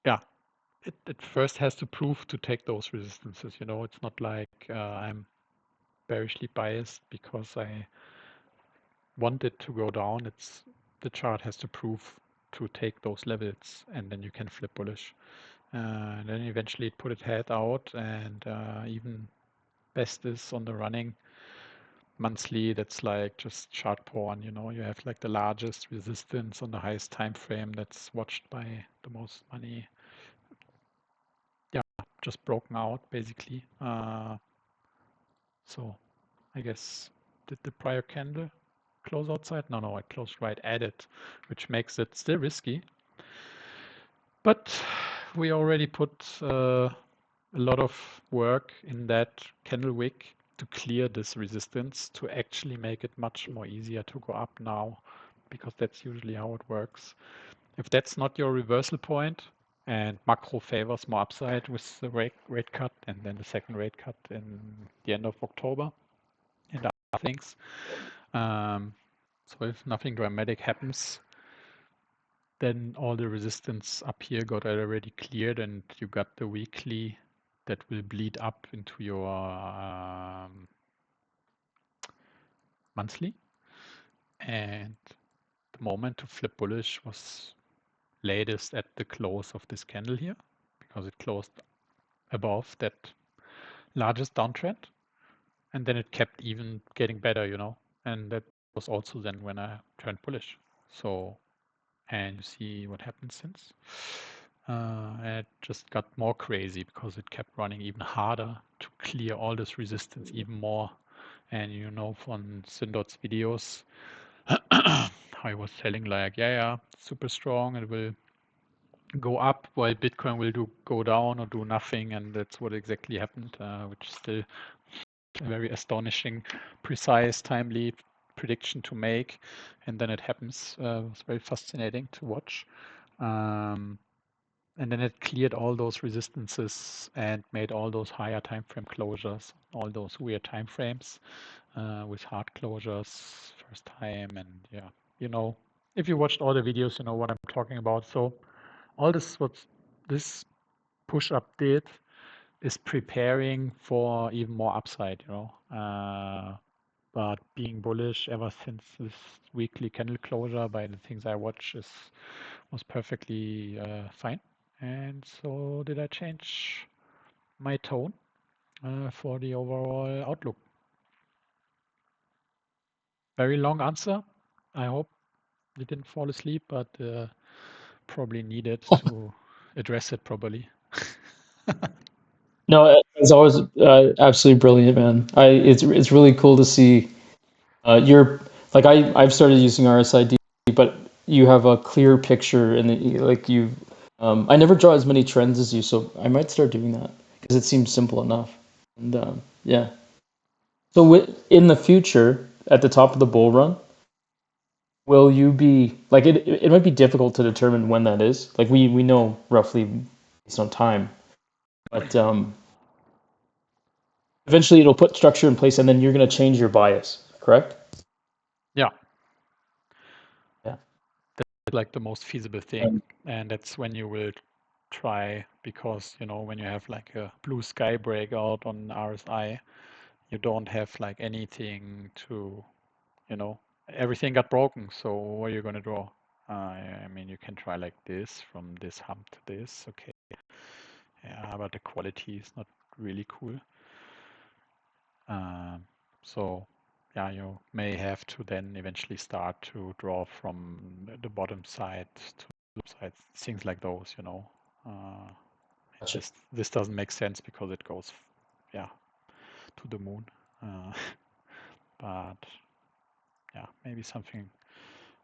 yeah, it first has to prove to take those resistances. You know, it's not like I'm bearishly biased because I want it to go down. It's the chart has to prove to take those levels, and then you can flip bullish. And then eventually it put its head out, and even best is on the running monthly. That's like just chart porn. You know, you have like the largest resistance on the highest time frame that's watched by the most money. Yeah, just broken out basically. So I guess did the prior candle close outside? No, it closed right at it, which makes it still risky. But we already put a lot of work in that candle wick to clear this resistance to actually make it much more easier to go up now, because that's usually how it works. If that's not your reversal point and macro favors more upside with the rate cut and then the second rate cut in the end of October and other things. So if nothing dramatic happens, then all the resistance up here got already cleared and you got the weekly that will bleed up into your monthly. And the moment to flip bullish was latest at the close of this candle here, because it closed above that largest downtrend. And then it kept even getting better, you know, and that was also then when I turned bullish. So, and you see what happened since. and it just got more crazy because it kept running even harder to clear all this resistance even more. And you know from Syndot's videos, I was telling like, yeah, super strong, it will go up while Bitcoin will go down or do nothing, and that's what exactly happened, which is still a very astonishing, precise, timely prediction to make, and then it happens. It was very fascinating to watch. And then it cleared all those resistances and made all those higher time frame closures, all those weird time frames with hard closures first time. And yeah, you know, if you watched all the videos, you know what I'm talking about. So all this, what this push up did is preparing for even more upside, you know. But being bullish ever since this weekly candle closure by the things I watch was perfectly fine. And so did I change my tone for the overall outlook. Very long answer. I hope you didn't fall asleep, but probably needed to address it properly. No, it's always absolutely brilliant, man. It's really cool to see you're like I've started using RSID, but you have a clear picture and like you. I never draw as many trends as you, so I might start doing that because it seems simple enough. And yeah. So in the future, at the top of the bull run, will you be like it? It might be difficult to determine when that is. Like we know roughly based on time, but eventually it'll put structure in place, and then you're going to change your bias. Correct? Yeah. Yeah. That's like the most feasible thing, and that's when you will try, because you know when you have like a blue sky breakout on RSI, you don't have like anything to, you know, everything got broken. So what are you going to draw? I mean, you can try like this from this hump to this. Okay. Yeah, but the quality is not really cool. So yeah, you may have to then eventually start to draw from the bottom side to the top side, things like those, you know. Gotcha. This doesn't make sense because it goes, yeah, to the moon. But yeah, maybe something,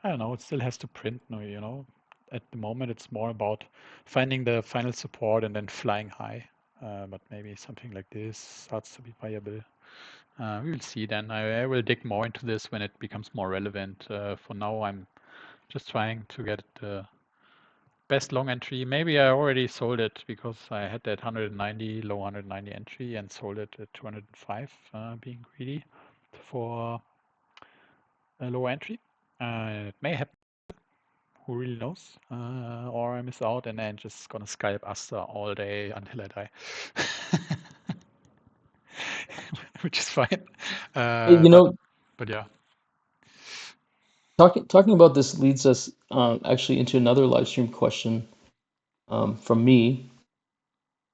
I don't know, it still has to print, you know. At the moment, it's more about finding the final support and then flying high. But maybe something like this starts to be viable. We will see then. I will dig more into this when it becomes more relevant. For now, I'm just trying to get the best long entry. Maybe I already sold it because I had that 190, low 190 entry and sold it at 205, being greedy for a low entry. It may happen, who really knows? Or I miss out and then just gonna scalp Asta all day until I die. Which is fine. You know, But yeah. talking about this leads us actually into another live stream question from me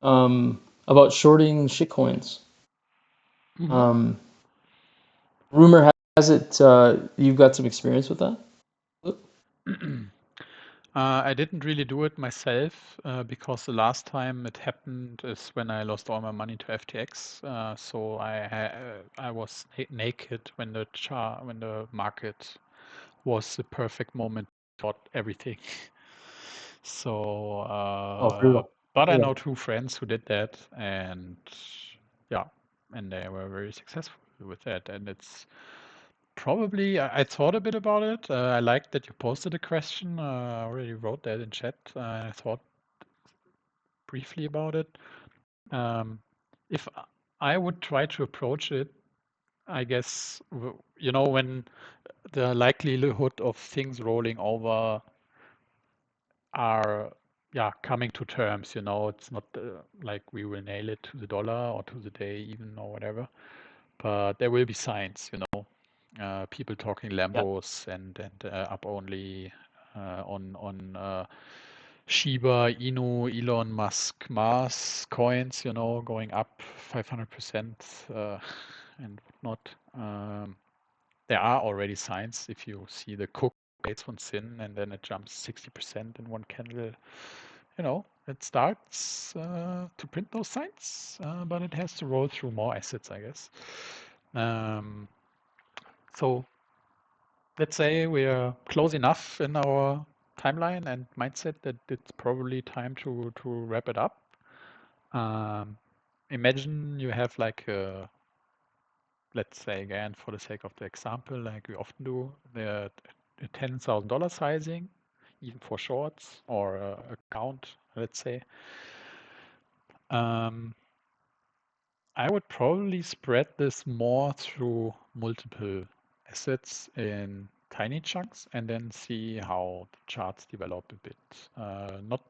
about shorting shitcoins. Mhm. Rumor has it you've got some experience with that? I didn't really do it myself because the last time it happened is when I lost all my money to FTX. So I was naked when the market was the perfect moment for everything. So, Oh, very well. but I Yeah. know two friends who did that, and yeah, and they were very successful with that. And it's probably, I thought a bit about it. I liked that you posted a question. I already wrote that in chat. I thought briefly about it. If I would try to approach it, I guess, you know, when the likelihood of things rolling over are, yeah, coming to terms, you know, it's not like we will nail it to the dollar or to the day even or whatever, but there will be signs, you know, people talking Yeah. Lambos and up only on Shiba Inu, Elon Musk, Mars coins, you know, going up 500% and whatnot. There are already signs. If you see the Cook rates von Sin and then it jumps 60% in one candle, it starts to print those signs, but it has to roll through more assets, I guess. So let's say we are close enough in our timeline and mindset that it's probably time to wrap it up. Imagine you have like let's say again, for the sake of the example, like we often do, the $10,000 sizing, even for shorts or account, let's say. I would probably spread this more through multiple assets in tiny chunks and then see how the charts develop a bit. Not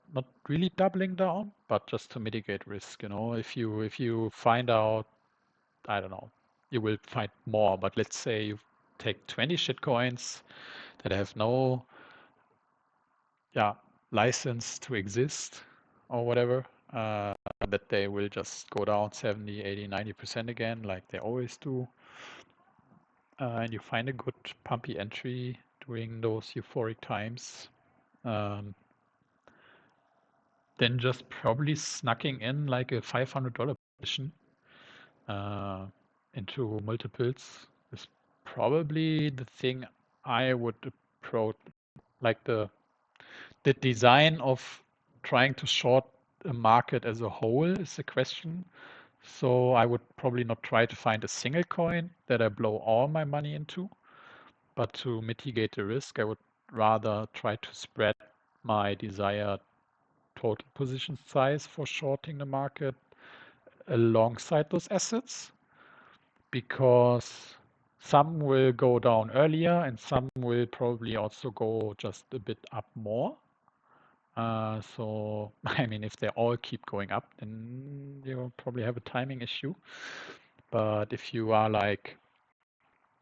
really doubling down, but just to mitigate risk. If you find out, I don't know, you will find more. But let's say you take 20 shitcoins that have no license to exist or whatever, that they will just go down 70, 80, 90% again, like they always do. And you find a good pumpy entry during those euphoric times. Then just probably snucking in like a $500 position into multiples is probably the thing I would approach. Like the design of trying to short a market as a whole is the question. So I would probably not try to find a single coin that I blow all my money into, but to mitigate the risk, I would rather try to spread my desired total position size for shorting the market alongside those assets, because some will go down earlier and some will probably also go just a bit up more. So, I mean, if they all keep going up, then you'll probably have a timing issue. But if you are like,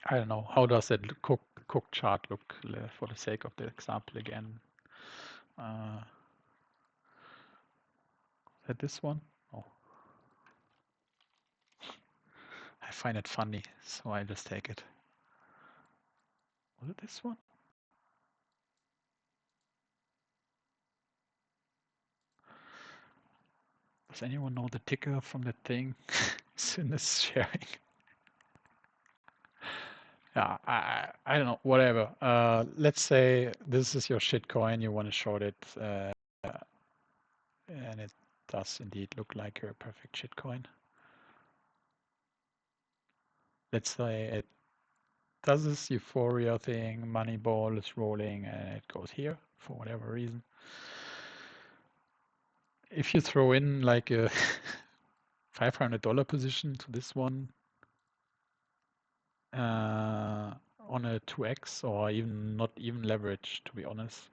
I don't know, how does that cook chart look, for the sake of the example again? Is that this one? Oh, I find it funny, so I just take it. Was it this one? Does anyone know the ticker from that thing? Sin is sharing. Yeah, I don't know, whatever. Let's say this is your shitcoin, you want to short it, and it does indeed look like a perfect shitcoin. Let's say it does this euphoria thing, Moneyball is rolling, and it goes here for whatever reason. If you throw in like a $500 position to this one on a 2x or even not even leverage, to be honest,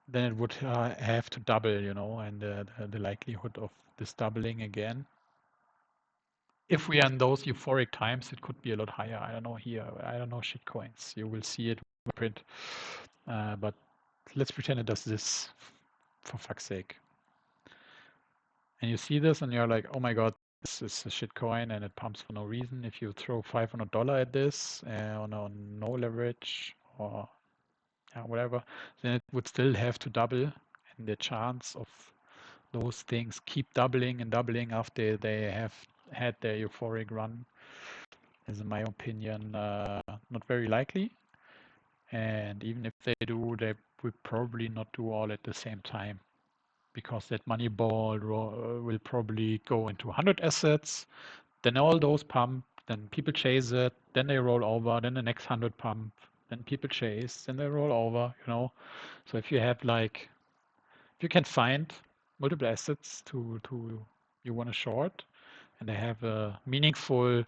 then it would have to double, and the likelihood of this doubling again. If we are in those euphoric times, it could be a lot higher. I don't know here. I don't know shitcoins. You will see it print. But let's pretend it does this for fuck's sake. And you see this and you're like, oh my God, this is a shitcoin and it pumps for no reason. If you throw $500 at this on no leverage or whatever, then it would still have to double. And the chance of those things keep doubling and doubling after they have had their euphoric run is, in my opinion, not very likely. And even if they do, they will probably not do all at the same time, because that money ball will probably go into 100 assets, then all those pump, then people chase it, then they roll over, then the next 100 pump, then people chase, then they roll over, So if you have like, if you can find multiple assets to you want to short, and they have a meaningful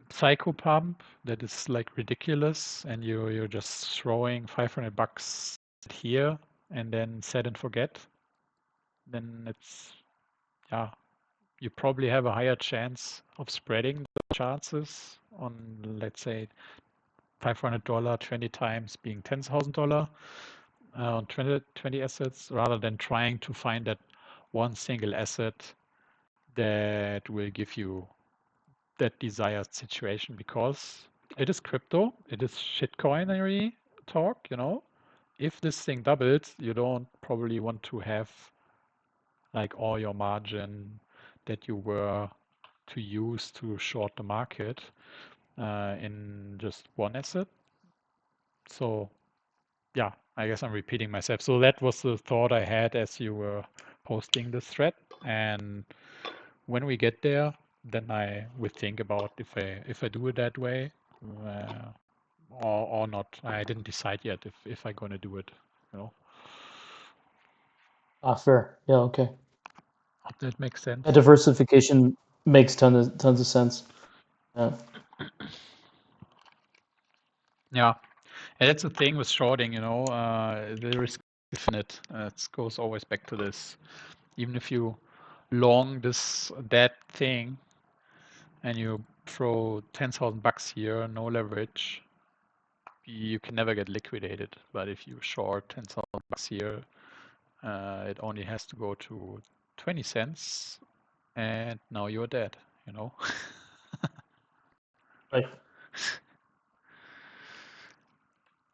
psycho pump that is like ridiculous, and you're just throwing $500 here and then set and forget, then it's, you probably have a higher chance of spreading the chances on, let's say, $500 20 times being $10,000 on 20 assets, rather than trying to find that one single asset that will give you that desired situation, because it is crypto, it is shitcoinery talk, if this thing doubles, you don't probably want to have like all your margin that you were to use to short the market in just one asset. So yeah, I guess I'm repeating myself. So that was the thought I had as you were posting this thread. And when we get there, then I would think about if I do it that way or not. I didn't decide yet if I'm gonna do it. You know, Fair. Yeah. Okay. hope that makes sense. That diversification makes tons of sense. Yeah. Yeah, and that's the thing with shorting. You know, the risk is infinite. It goes always back to this. Even if you long that thing and you throw 10,000 bucks here, no leverage, you can never get liquidated. But if you short 10,000 bucks here, it only has to go to 20 cents and now you're dead, you know? Right.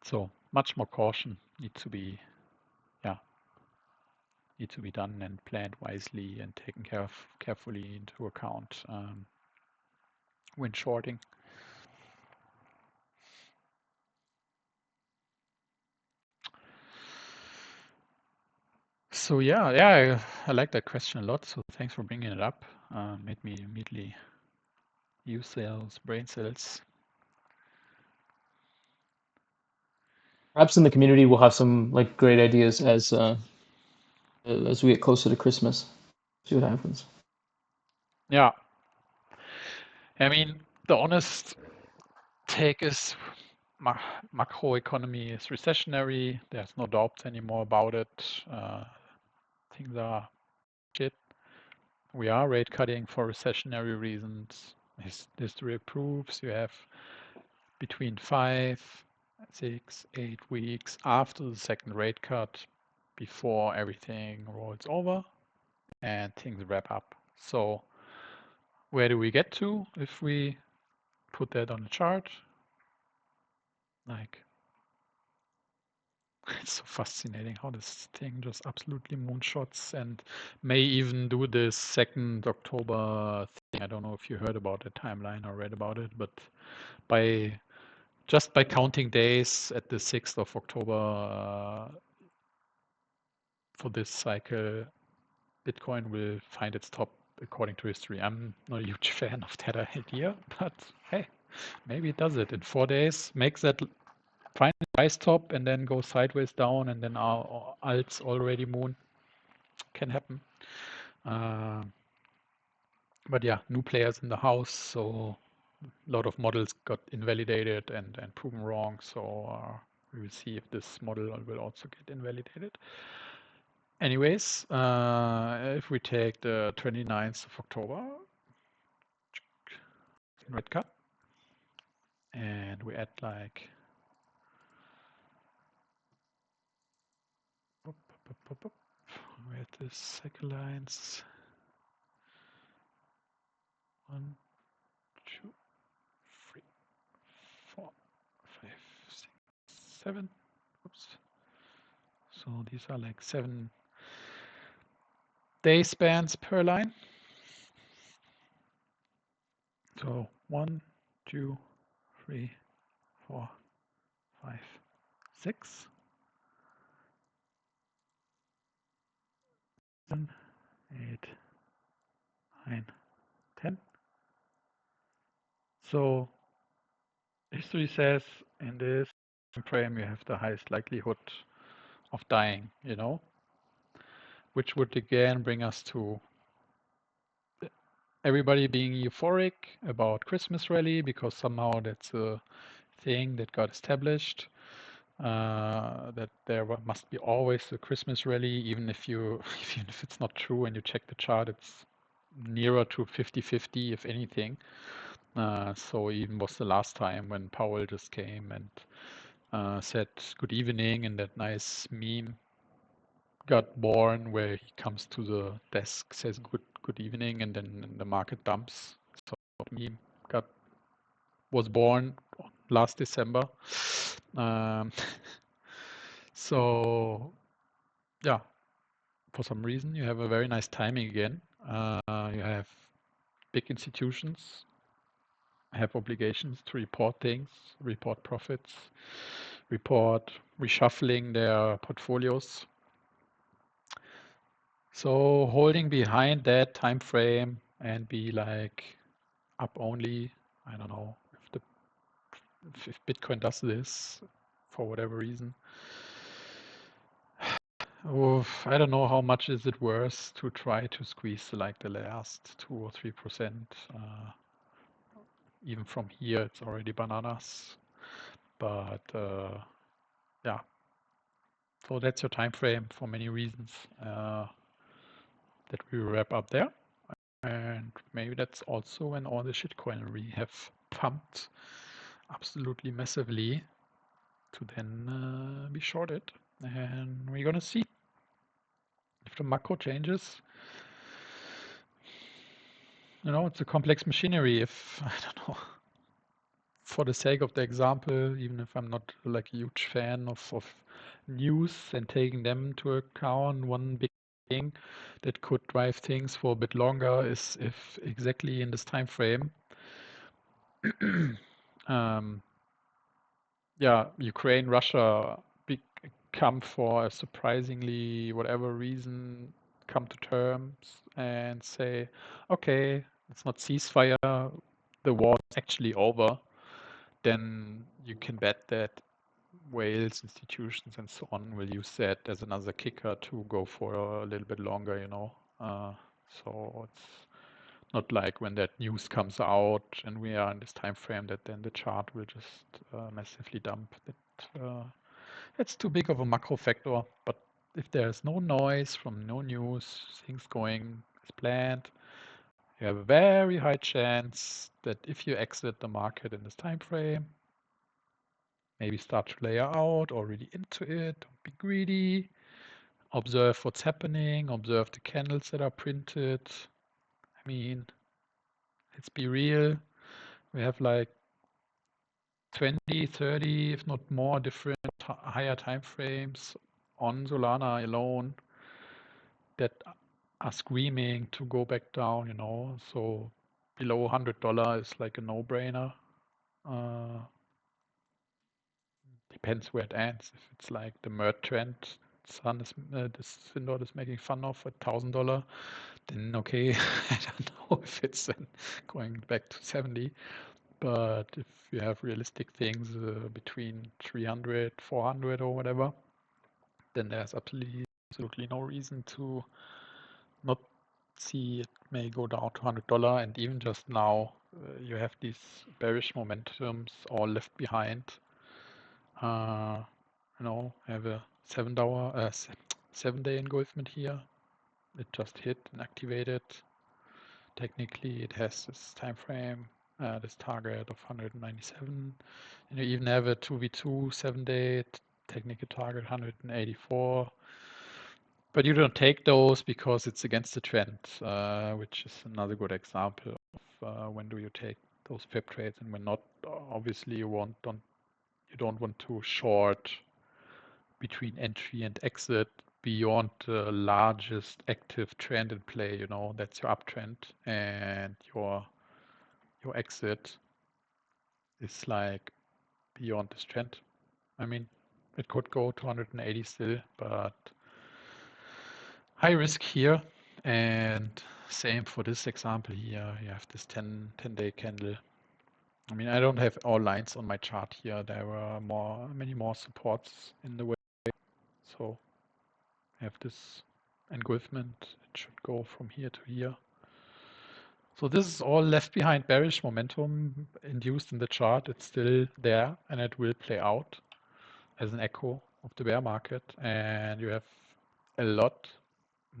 So much more caution needs to be done and planned wisely and taken carefully into account when shorting. So yeah, I like that question a lot. So thanks for bringing it up. Made me immediately use those brain cells. Perhaps in the community we'll have some like great ideas as we get closer to Christmas. See what happens. Yeah, I mean the honest take is macroeconomy is recessionary. There's no doubt anymore about it. Things are shit. We are rate cutting for recessionary reasons. History proves you have between 5, 6, 8 weeks after the second rate cut before everything rolls over and things wrap up. So where do we get to if we put that on the chart? Like, it's so fascinating how this thing just absolutely moonshots and may even do this 2nd October thing. I don't know if you heard about the timeline or read about it, but just by counting days at the 6th of October for this cycle, Bitcoin will find its top according to history. I'm not a huge fan of that idea, but hey, maybe it does it in 4 days, makes that find a price top and then go sideways down and then our alts already moon. Can happen. But yeah, new players in the house, so a lot of models got invalidated and proven wrong. So we will see if this model will also get invalidated. Anyways, if we take the 29th of October, red cut, and we add like we add this cycle lines 1, 2, 3, 4, 5, 6, 7. Oops. So these are like 7 day spans per line. So 1, 2, 3, 4, 5, 6. 7, 8, 9, 10. So history says in this frame you have the highest likelihood of dying, you know, which would again bring us to everybody being euphoric about Christmas rally because somehow that's a thing that got established. That there must be always a Christmas rally, even if it's not true and you check the chart, it's nearer to 50-50 if anything. So even was the last time when Powell just came and said good evening, and that nice meme got born where he comes to the desk, says good evening, and then the market dumps. So meme was born last December. So yeah, for some reason you have a very nice timing again. You have big institutions have obligations to report things, report profits, report reshuffling their portfolios. So holding behind that time frame and be like up only, I don't know if Bitcoin does this for whatever reason. I don't know how much is it worth to try to squeeze like the last 2 or 3%. Even from here, it's already bananas. But yeah, so that's your time frame for many reasons that we wrap up there. And maybe that's also when all the shitcoinery have pumped absolutely massively to then be shorted. And we're gonna see if the macro changes. You know, it's a complex machinery. If I don't know, for the sake of the example, even if I'm not like a huge fan of news and taking them into account, one big thing that could drive things for a bit longer is if exactly in this time frame, yeah, Ukraine, Russia come for a surprisingly, whatever reason, come to terms and say, okay, it's not ceasefire, the war is actually over, then you can bet that whales, institutions, and so on will use that as another kicker to go for a little bit longer, you know. So it's not like when that news comes out and we are in this time frame that then the chart will just massively dump. It's too big of a macro factor. But if there's no noise from no news, things going as planned, you have a very high chance that if you exit the market in this time frame, maybe start to layer out already into it, don't be greedy, observe what's happening, observe the candles that are printed. I mean, let's be real. We have like 20, 30, if not more, different higher time frames on Solana alone that are screaming to go back down, you know. So below $100 is like a no-brainer. Depends where it ends. If it's like the MERT trend, this Syndot is making fun of at $1,000, then okay, I don't know if it's going back to 70. But if you have realistic things between 300, 400 or whatever, then there's absolutely no reason to not see it may go down to $100. And even just now, you have these bearish momentums all left behind. You know, I have a 7-day engulfment here. It just hit and activated. Technically, it has this time frame, this target of 197. And you even have a 2v2 7-day technical target 184. But you don't take those because it's against the trend, which is another good example of when do you take those pip trades and when not. Obviously, you don't want to short between entry and exit beyond the largest active trend in play, you know, that's your uptrend, and your exit is like beyond this trend. I mean, it could go to 180 still, but high risk here. And same for this example here. You have this 10-day candle. I mean, I don't have all lines on my chart here. There were many more supports in the way. So I have this engulfment. It should go from here to here. So this is all left behind bearish momentum induced in the chart. It's still there and it will play out as an echo of the bear market. And you have a lot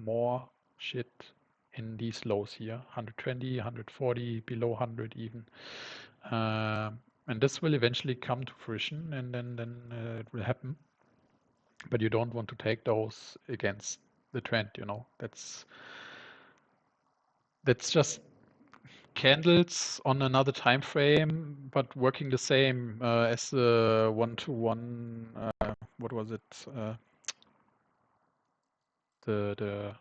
more shit in these lows here, 120, 140, below 100 even. And this will eventually come to fruition and then it will happen. But you don't want to take those against the trend, you know. That's just candles on another time frame, but working the same as the 1-to-1. What was it? The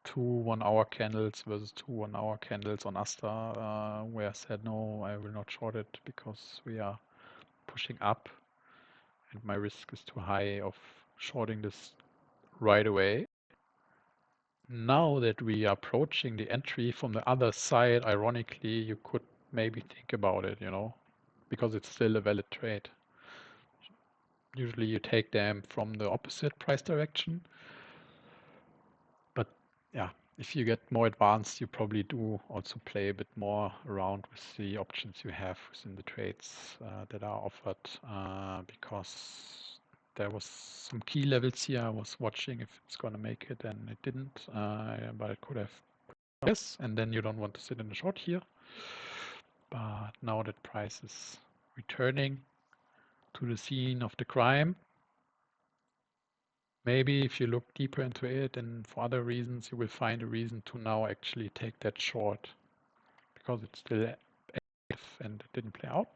2 1-hour candles versus 2 1-hour candles on Asta, where I said no, I will not short it because we are pushing up, and my risk is too high of shorting this right away. Now that we are approaching the entry from the other side, ironically, you could maybe think about it, because it's still a valid trade. Usually you take them from the opposite price direction. But yeah, if you get more advanced, you probably do also play a bit more around with the options you have within the trades that are offered, because there was some key levels here. I was watching if it's going to make it, and it didn't, but it could have. Yes, and then you don't want to sit in the short here. But now that price is returning to the scene of the crime, maybe if you look deeper into it and for other reasons, you will find a reason to now actually take that short because it's still active and it didn't play out.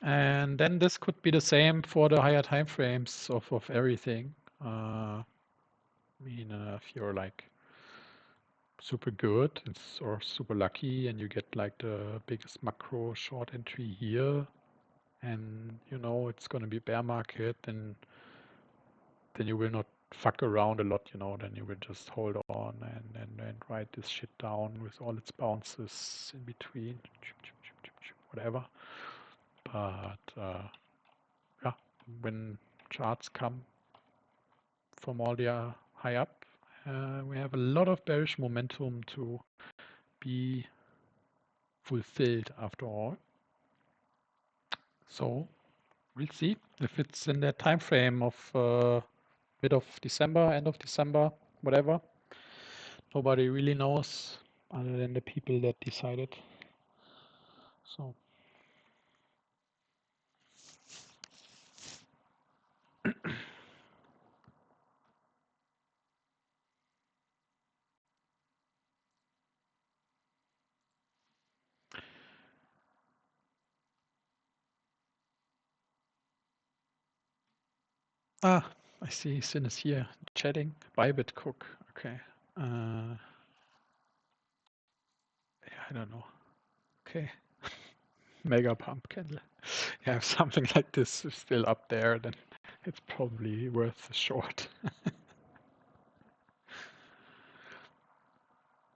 And then this could be the same for the higher time frames of everything. I mean, if you're like super good or super lucky and you get like the biggest macro short entry here, and it's going to be bear market, then you will not fuck around a lot, then you will just hold on and write this shit down with all its bounces in between, whatever. But yeah, when charts come from all the high up, we have a lot of bearish momentum to be fulfilled after all. So we'll see if it's in that time frame of mid of December, end of December, whatever. Nobody really knows other than the people that decided. So I see Sin is here chatting. Bybit Cook. Okay. Yeah, I don't know. Okay. Mega pump candle. Yeah, if something like this is still up there, then it's probably worth a short.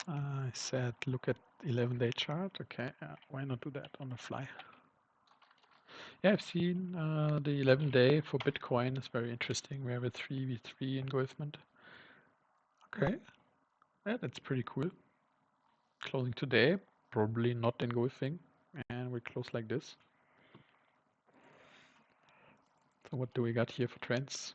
I said look at 11-day chart. Okay, why not do that on the fly? Yeah, I've seen the 11-day for Bitcoin is very interesting. We have a 3v3 engulfment. Okay, yeah, that's pretty cool. Closing today, probably not engulfing, and we close like this. So what do we got here for trends?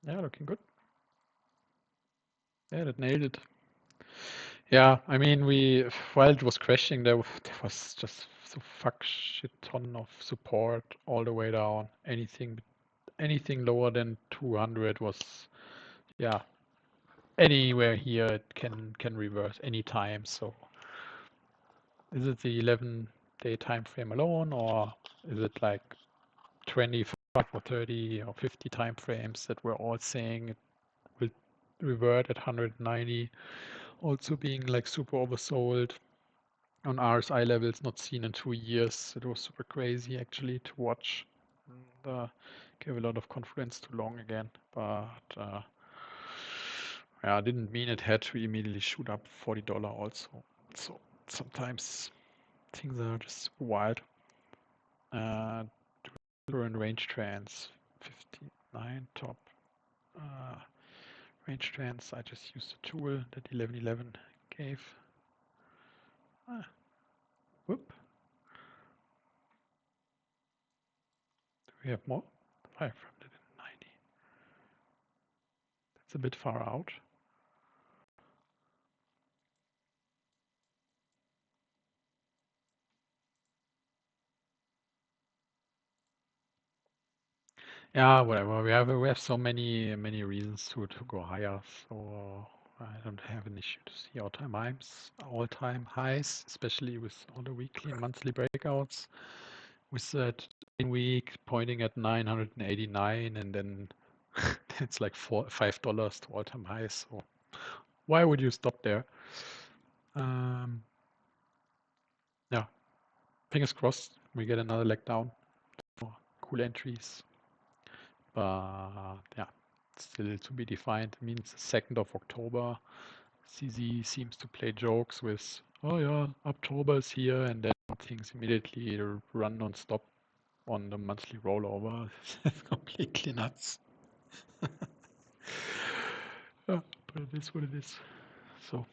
Yeah, looking good. Yeah, that nailed it. Yeah, I mean, while it was crashing, there was just so fuck shit ton of support all the way down. Anything lower than 200 was, yeah, anywhere here it can reverse anytime. So is it the 11-day time frame alone, or is it like 25 or 30 or 50 time frames that we're all saying it will revert at 190, also being like super oversold on RSI levels not seen in 2 years. It was super crazy actually to watch, and gave a lot of confidence to long again, but yeah, I didn't mean it had to immediately shoot up $40 also. So sometimes things are just wild. Current range trends 59 top. Range trends, I just used the tool that 1111 gave. Whoop. Do we have more? 590. That's a bit far out. Yeah, whatever. We have so many reasons to go higher, so I don't have an issue to see all-time highs, especially with all the weekly and monthly breakouts. With that week pointing at 989, and then it's like $5 to all-time highs. So why would you stop there? Yeah, fingers crossed we get another leg down for cool entries. But yeah, still to be defined. It means 2nd of October. CZ seems to play jokes with, oh yeah, October is here, and then things immediately run non-stop on the monthly rollover. It's completely nuts. But it is what it is. So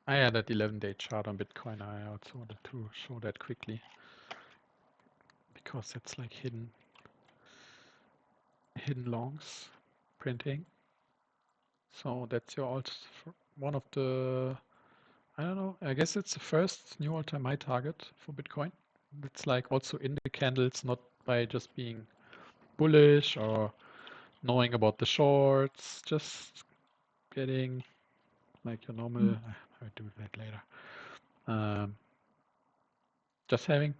I had that 11-day chart on Bitcoin. I also wanted to show that quickly because it's like hidden longs printing. So that's your one of the, I don't know, I guess it's the first new all-time high target for Bitcoin. It's like also in the candles, not by just being bullish or knowing about the shorts, just getting like your normal, I'll do that later. Just having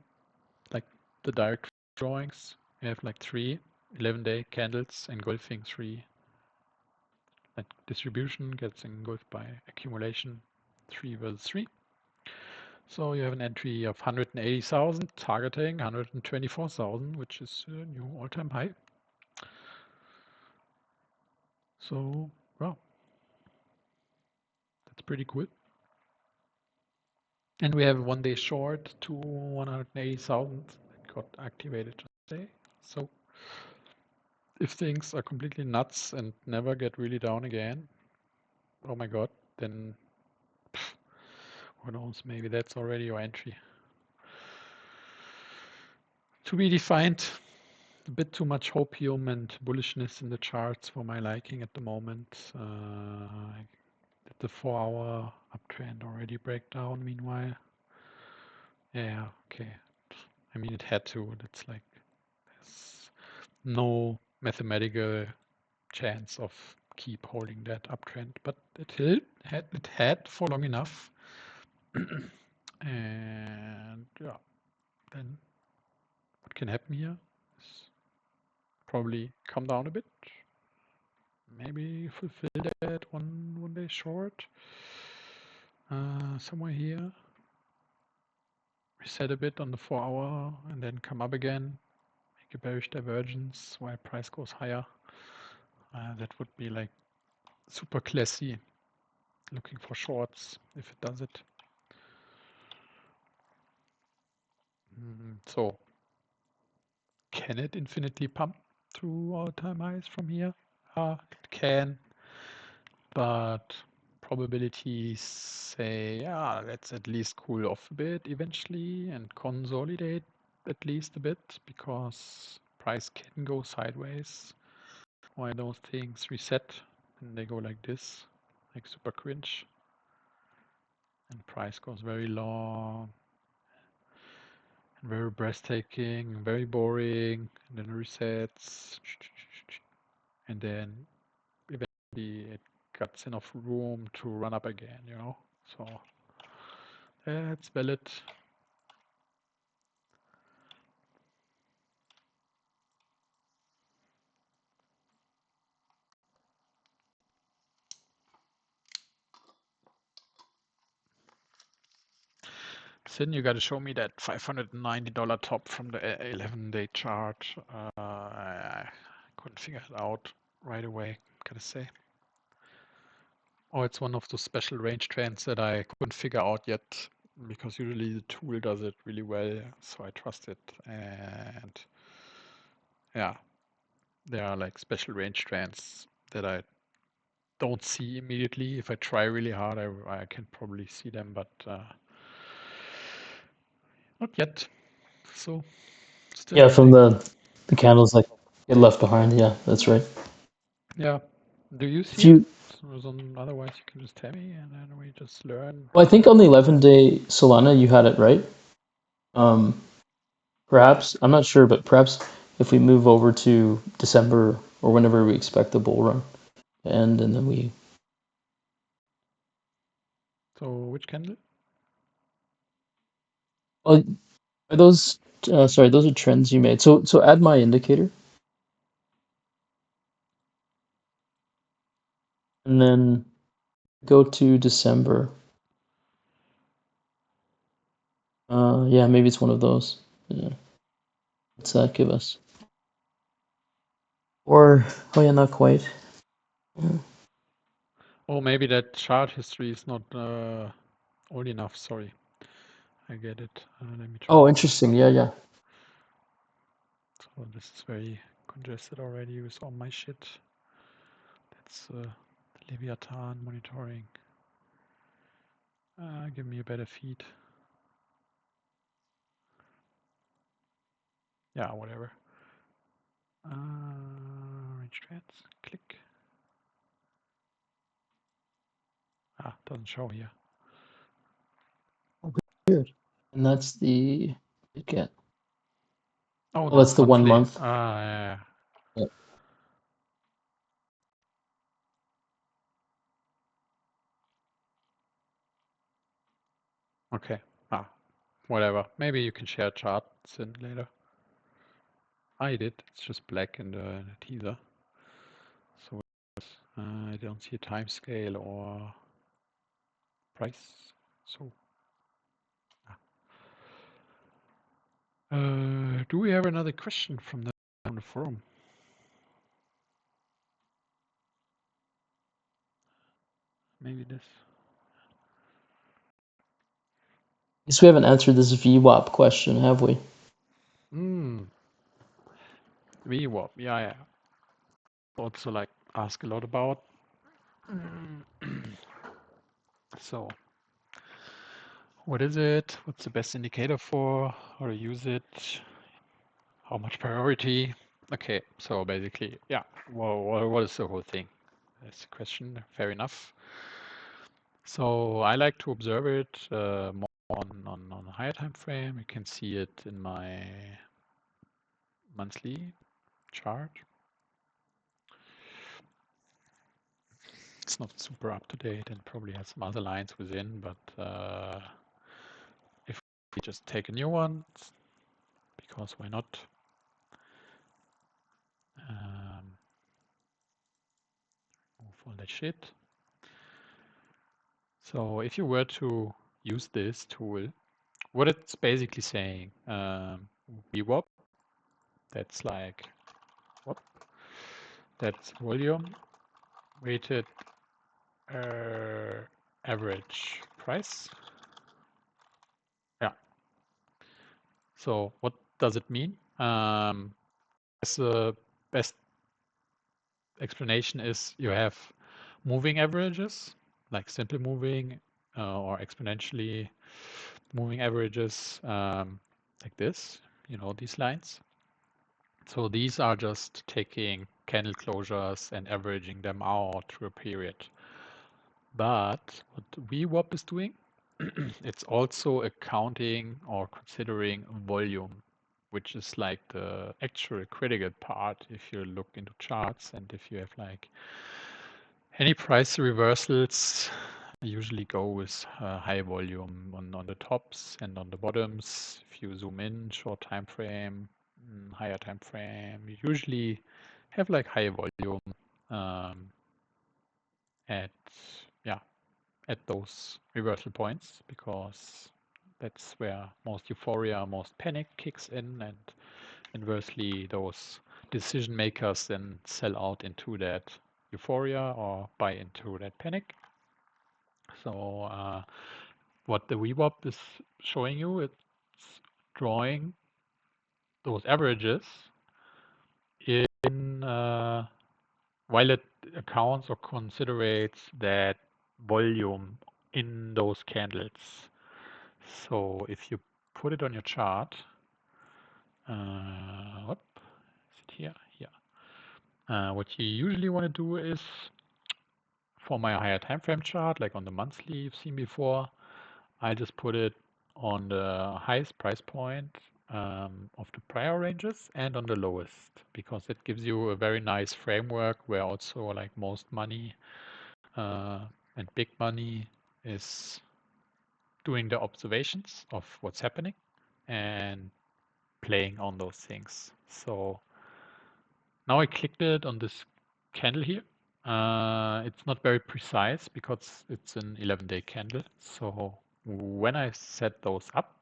like the direct drawings. We have like 3 11-day candles engulfing 3. Like distribution gets engulfed by accumulation 3 versus 3. So you have an entry of 180,000 targeting 124,000, which is a new all-time high. So, well, that's pretty cool. And we have a 1-day short to 180,000 that got activated today. So if things are completely nuts and never get really down again, oh my god, then who knows, maybe that's already your entry. To be defined. A bit too much hopium and bullishness in the charts for my liking at the moment. Did the 4-hour uptrend already break down meanwhile? Yeah, okay. I mean, it had to. It's like there's no mathematical chance of keep holding that uptrend, but it had for long enough. And yeah, then what can happen here is probably come down a bit. Maybe fulfill that one day short. Somewhere here. Reset a bit on the 4-hour and then come up again. Make a bearish divergence while price goes higher. That would be like super classy. Looking for shorts if it does it. So can it infinitely pump through all-time highs from here? It can, but probabilities say, yeah, let's at least cool off a bit eventually and consolidate at least a bit, because price can go sideways. Why those things reset and they go like this, like super cringe, and price goes very long and very breathtaking, very boring, and then resets, and then eventually it gets enough room to run up again, you know. So that's valid. Then you got to show me that $590 top from the 11-day chart. I couldn't figure it out right away, gotta say. Oh, it's one of those special range trends that I couldn't figure out yet, because usually the tool does it really well, so I trust it. And yeah, there are like special range trends that I don't see immediately. If I try really hard, I can probably see them, but not yet. So still Yeah, from waiting. the candles like get left behind. Yeah, that's right. Yeah. Do you If see it? you, Otherwise, you can just tell me, and then we just learn. well, I think on the 11-day Solana you had it right. Perhaps, I'm not sure, but perhaps if we move over to December or whenever we expect the bull run to end, and then we. So which candle? Well, are those sorry, those are trends you made. So add my indicator, and then go to December. Yeah, maybe it's one of those. Yeah. What's that give us? Or oh yeah, not quite. Yeah. Oh, maybe that chart history is not old enough. Sorry, I get it. Let me try. Oh, interesting. Yeah, yeah. So this is very congested already with all my shit. That's Leviathan monitoring. Give me a better feed. Yeah, whatever. Range trends. Click. Doesn't show here. Weird. And that's the get. Oh, Oh, that's the 1 monthly. month. Yeah. Yeah. Okay. Whatever. Maybe you can share charts in later. I did. It's just black in the teaser. So I don't see a time scale or price. So do we have another question from on the forum? Maybe this. Guess we haven't answered this VWAP question, have we? VWAP. Yeah. Also like ask a lot about. So what is it? What's the best indicator for? How to use it? How much priority? Okay, so basically, yeah. Well, what is the whole thing? That's the question. Fair enough. So I like to observe it more on a higher time frame. You can see it in my monthly chart. It's not super up to date and probably has some other lines within, but if we just take a new one, because why not? Move all that shit. So if you were to use this tool, what it's basically saying, VWAP, that's like, what? That's volume weighted average price. Yeah. So what does it mean? The best explanation is you have moving averages, like simple moving or exponentially moving averages like this, these lines. So these are just taking candle closures and averaging them out through a period. But what VWAP is doing, it's also accounting or considering volume, which is like the actual critical part if you look into charts and if you have like any price reversals, usually go with high volume on the tops and on the bottoms. If you zoom in, short time frame, higher time frame, you usually have like high volume at those reversal points, because that's where most euphoria, most panic kicks in, and inversely those decision makers then sell out into that euphoria or buy into that panic. So what the VWAP is showing you, it's drawing those averages in while it accounts or considerates that volume in those candles. So if you put it on your chart, is it here? Yeah. What you usually want to do is, for my higher time frame chart, like on the monthly you've seen before, I just put it on the highest price point of the prior ranges and on the lowest, because it gives you a very nice framework where also like most money and big money is doing the observations of what's happening and playing on those things. So now I clicked it on this candle here. It's not very precise because it's an 11-day candle. So when I set those up,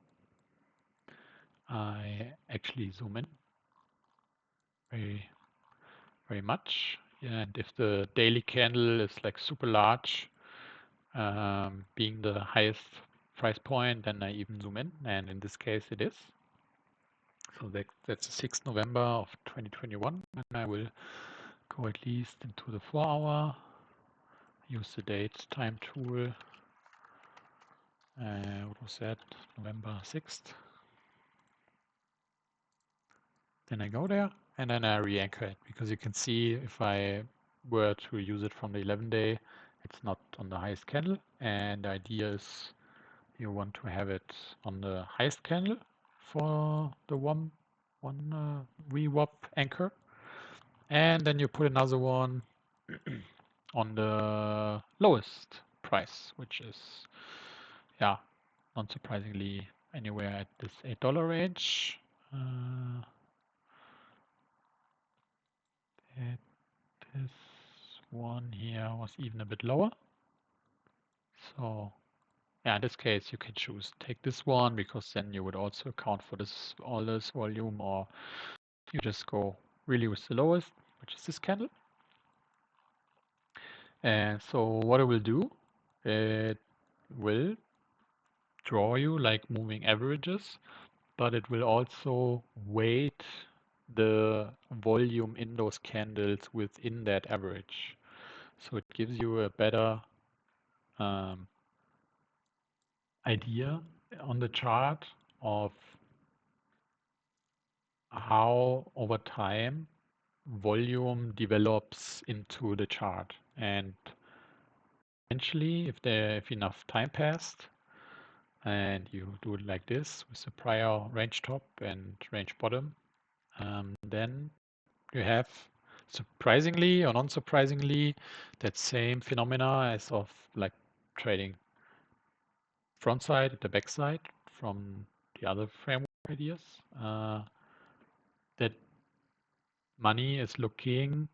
I actually zoom in very, very much. And if the daily candle is like super large, being the highest price point, then I even zoom in. And in this case, it is. So that's the 6th November of 2021. And I will go at least into the 4 hour, use the date time tool. What was that? November 6th. Then I go there and then I re-anchor it, because you can see if I were to use it from the 11-day, it's not on the highest candle. And the idea is you want to have it on the highest candle for the one VWAP anchor. And then you put another one on the lowest price, which is, yeah, not surprisingly anywhere at this $8 range. This one here was even a bit lower. So yeah, in this case, you can choose take this one, because then you would also account for this all this volume, or you just go really with the lowest, which is this candle. And so what it will do, it will draw you like moving averages, but it will also weight the volume in those candles within that average. So it gives you a better idea on the chart of how over time volume develops into the chart. And eventually, if enough time passed and you do it like this with the prior range top and range bottom, then you have, surprisingly or non-surprisingly, that same phenomena as of like trading front side, the back side from the other framework ideas. That money is looking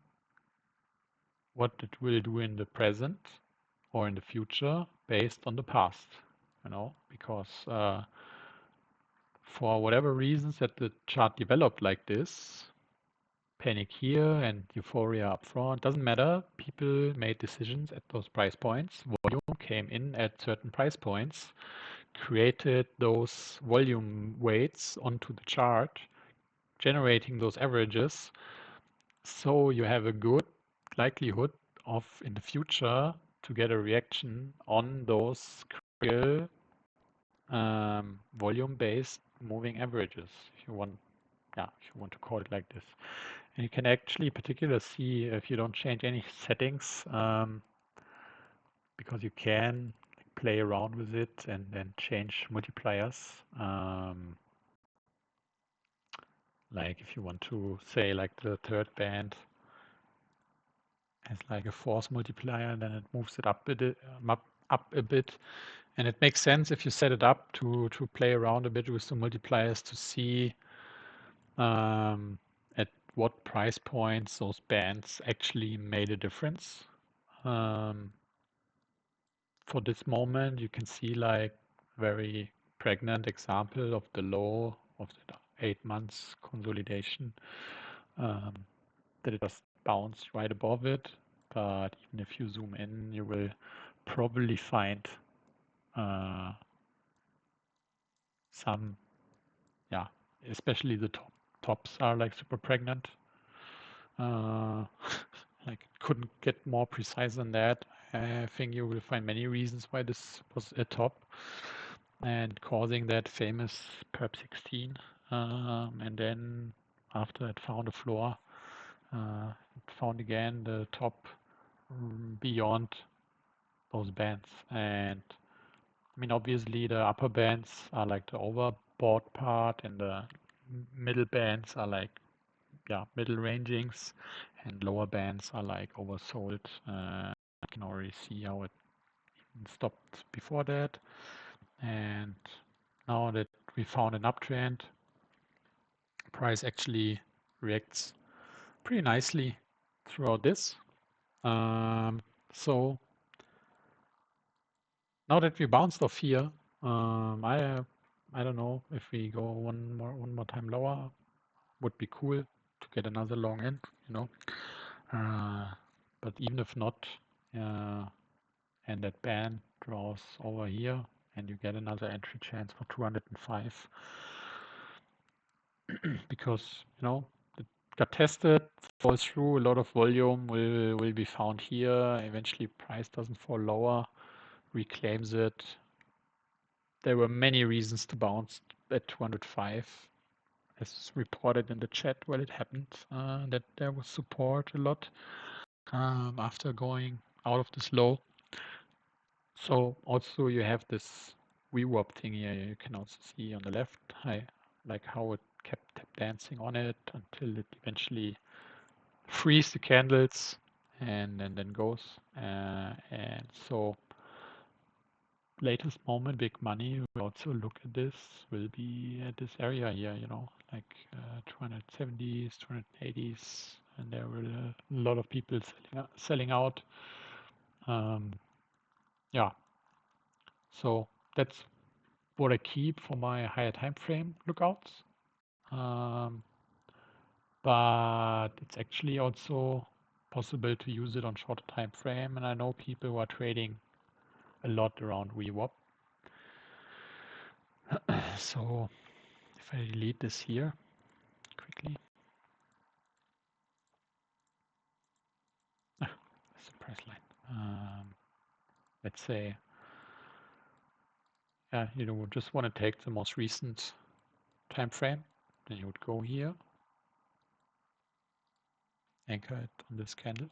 what it will do in the present or in the future based on the past, because for whatever reasons that the chart developed like this, panic here and euphoria up front, doesn't matter. People made decisions at those price points. Volume came in at certain price points, created those volume weights onto the chart, generating those averages. So you have a good likelihood of in the future to get a reaction on those real volume-based moving averages, if you want to call it like this. And you can actually particularly see if you don't change any settings, because you can play around with it and then change multipliers. Like if you want to say like the third band as like a force multiplier, then it moves it up a bit. And it makes sense if you set it up to play around a bit with the multipliers to see at what price points those bands actually made a difference. For this moment, you can see like very pregnant example of the low of the 8 months consolidation, that it just bounced right above it. But even if you zoom in, you will probably find some, especially the tops are like super pregnant. Like couldn't get more precise than that. I think you will find many reasons why this was a top and causing that famous perp 16. And then after it found a floor, it found again the top beyond those bands. And I mean, obviously the upper bands are like the overbought part, and the middle bands are like, yeah, middle rangings, and lower bands are like oversold. You can already see how it stopped before that. And now that we found an uptrend, price actually reacts pretty nicely throughout this. So now that we bounced off here, I don't know if we go one more time lower, would be cool to get another long in, you know. But even if not, and that band draws over here, and you get another entry chance for 205, because you know it got tested, falls through, a lot of volume will be found here. Eventually, price doesn't fall lower, reclaims it. There were many reasons to bounce at 205, as reported in the chat while it happened, that there was support a lot after going out of this low. So also you have this VWAP thing here. You can also see on the left, like how it kept tap dancing on it until it eventually frees the candles and then goes. And so latest moment, big money, we also look at this, will be at this area here, you know, like 270s, 280s, and there were a lot of people selling out. Yeah, so that's what I keep for my higher time frame lookouts. But it's actually also possible to use it on shorter time frame, and I know people who are trading a lot around VWAP. So if I delete this here quickly, that's the price line. Let's say, yeah, you know, just want to take the most recent time frame, then you would go here, anchor it on this candle,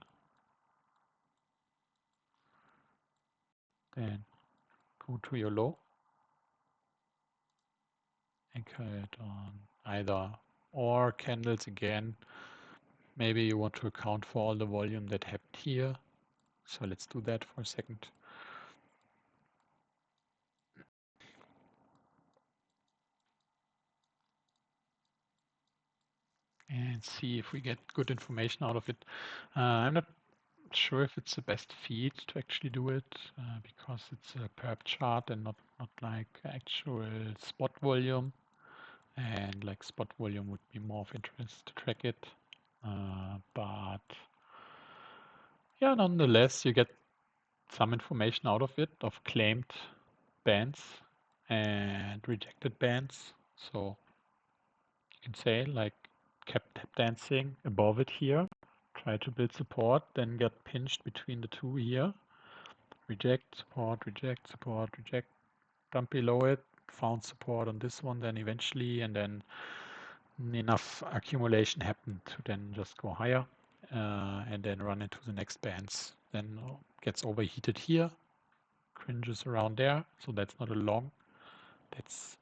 then go to your low, anchor it on either or candles again. Maybe you want to account for all the volume that happened here. So let's do that for a second. And see if we get good information out of it. I'm not sure if it's the best feed to actually do it because it's a perp chart and not like actual spot volume. And like spot volume would be more of interest to track it. But yeah, nonetheless, you get some information out of it, of claimed bands and rejected bands. So you can say like kept tap dancing above it here, try to build support, then get pinched between the two here, reject, support, reject, support, reject, dump below it, found support on this one, then eventually, and then enough accumulation happened to then just go higher and then run into the next bands. Then gets overheated here, cringes around there, so that's not a long. That's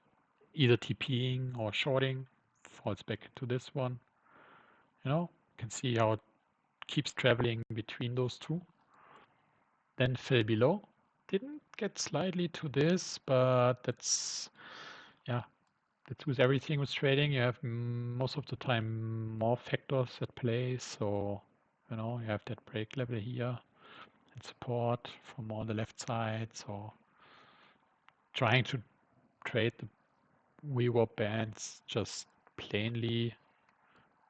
either TPing or shorting, falls back into this one. You know, you can see how it keeps traveling between those two. Then fell below. Didn't get slightly to this, but that's, yeah, that's with everything with trading. You have most of the time more factors at play. So, you know, you have that break level here and support from on the left side. So trying to trade the VWAP bands just plainly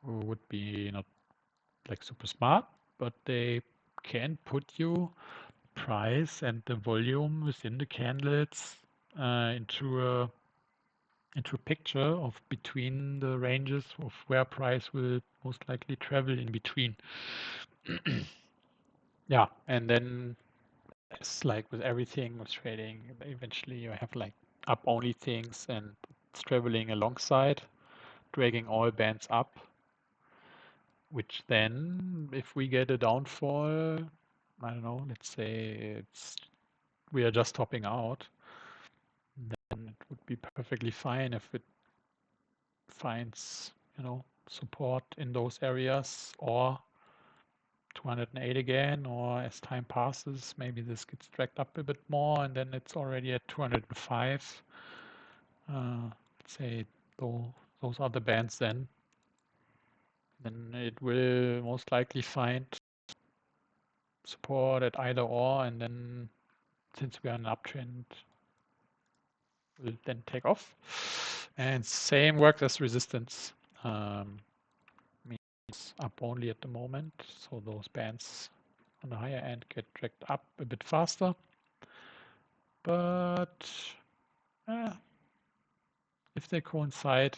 would be not like super smart, but they can put you price and the volume within the candles into a picture of between the ranges of where price will most likely travel in between. Yeah, and then it's like with everything with trading, eventually you have like up only things and it's traveling alongside, dragging all bands up, which then if we get a downfall, I don't know, let's say we are just topping out, it would be perfectly fine if it finds, support in those areas, or 208 again, or as time passes, maybe this gets dragged up a bit more, and then it's already at 205. Let's say those are the bands then it will most likely find support at either or, and then since we are in an uptrend, will then take off. And same works as resistance. Means up only at the moment, so those bands on the higher end get dragged up a bit faster. But if they coincide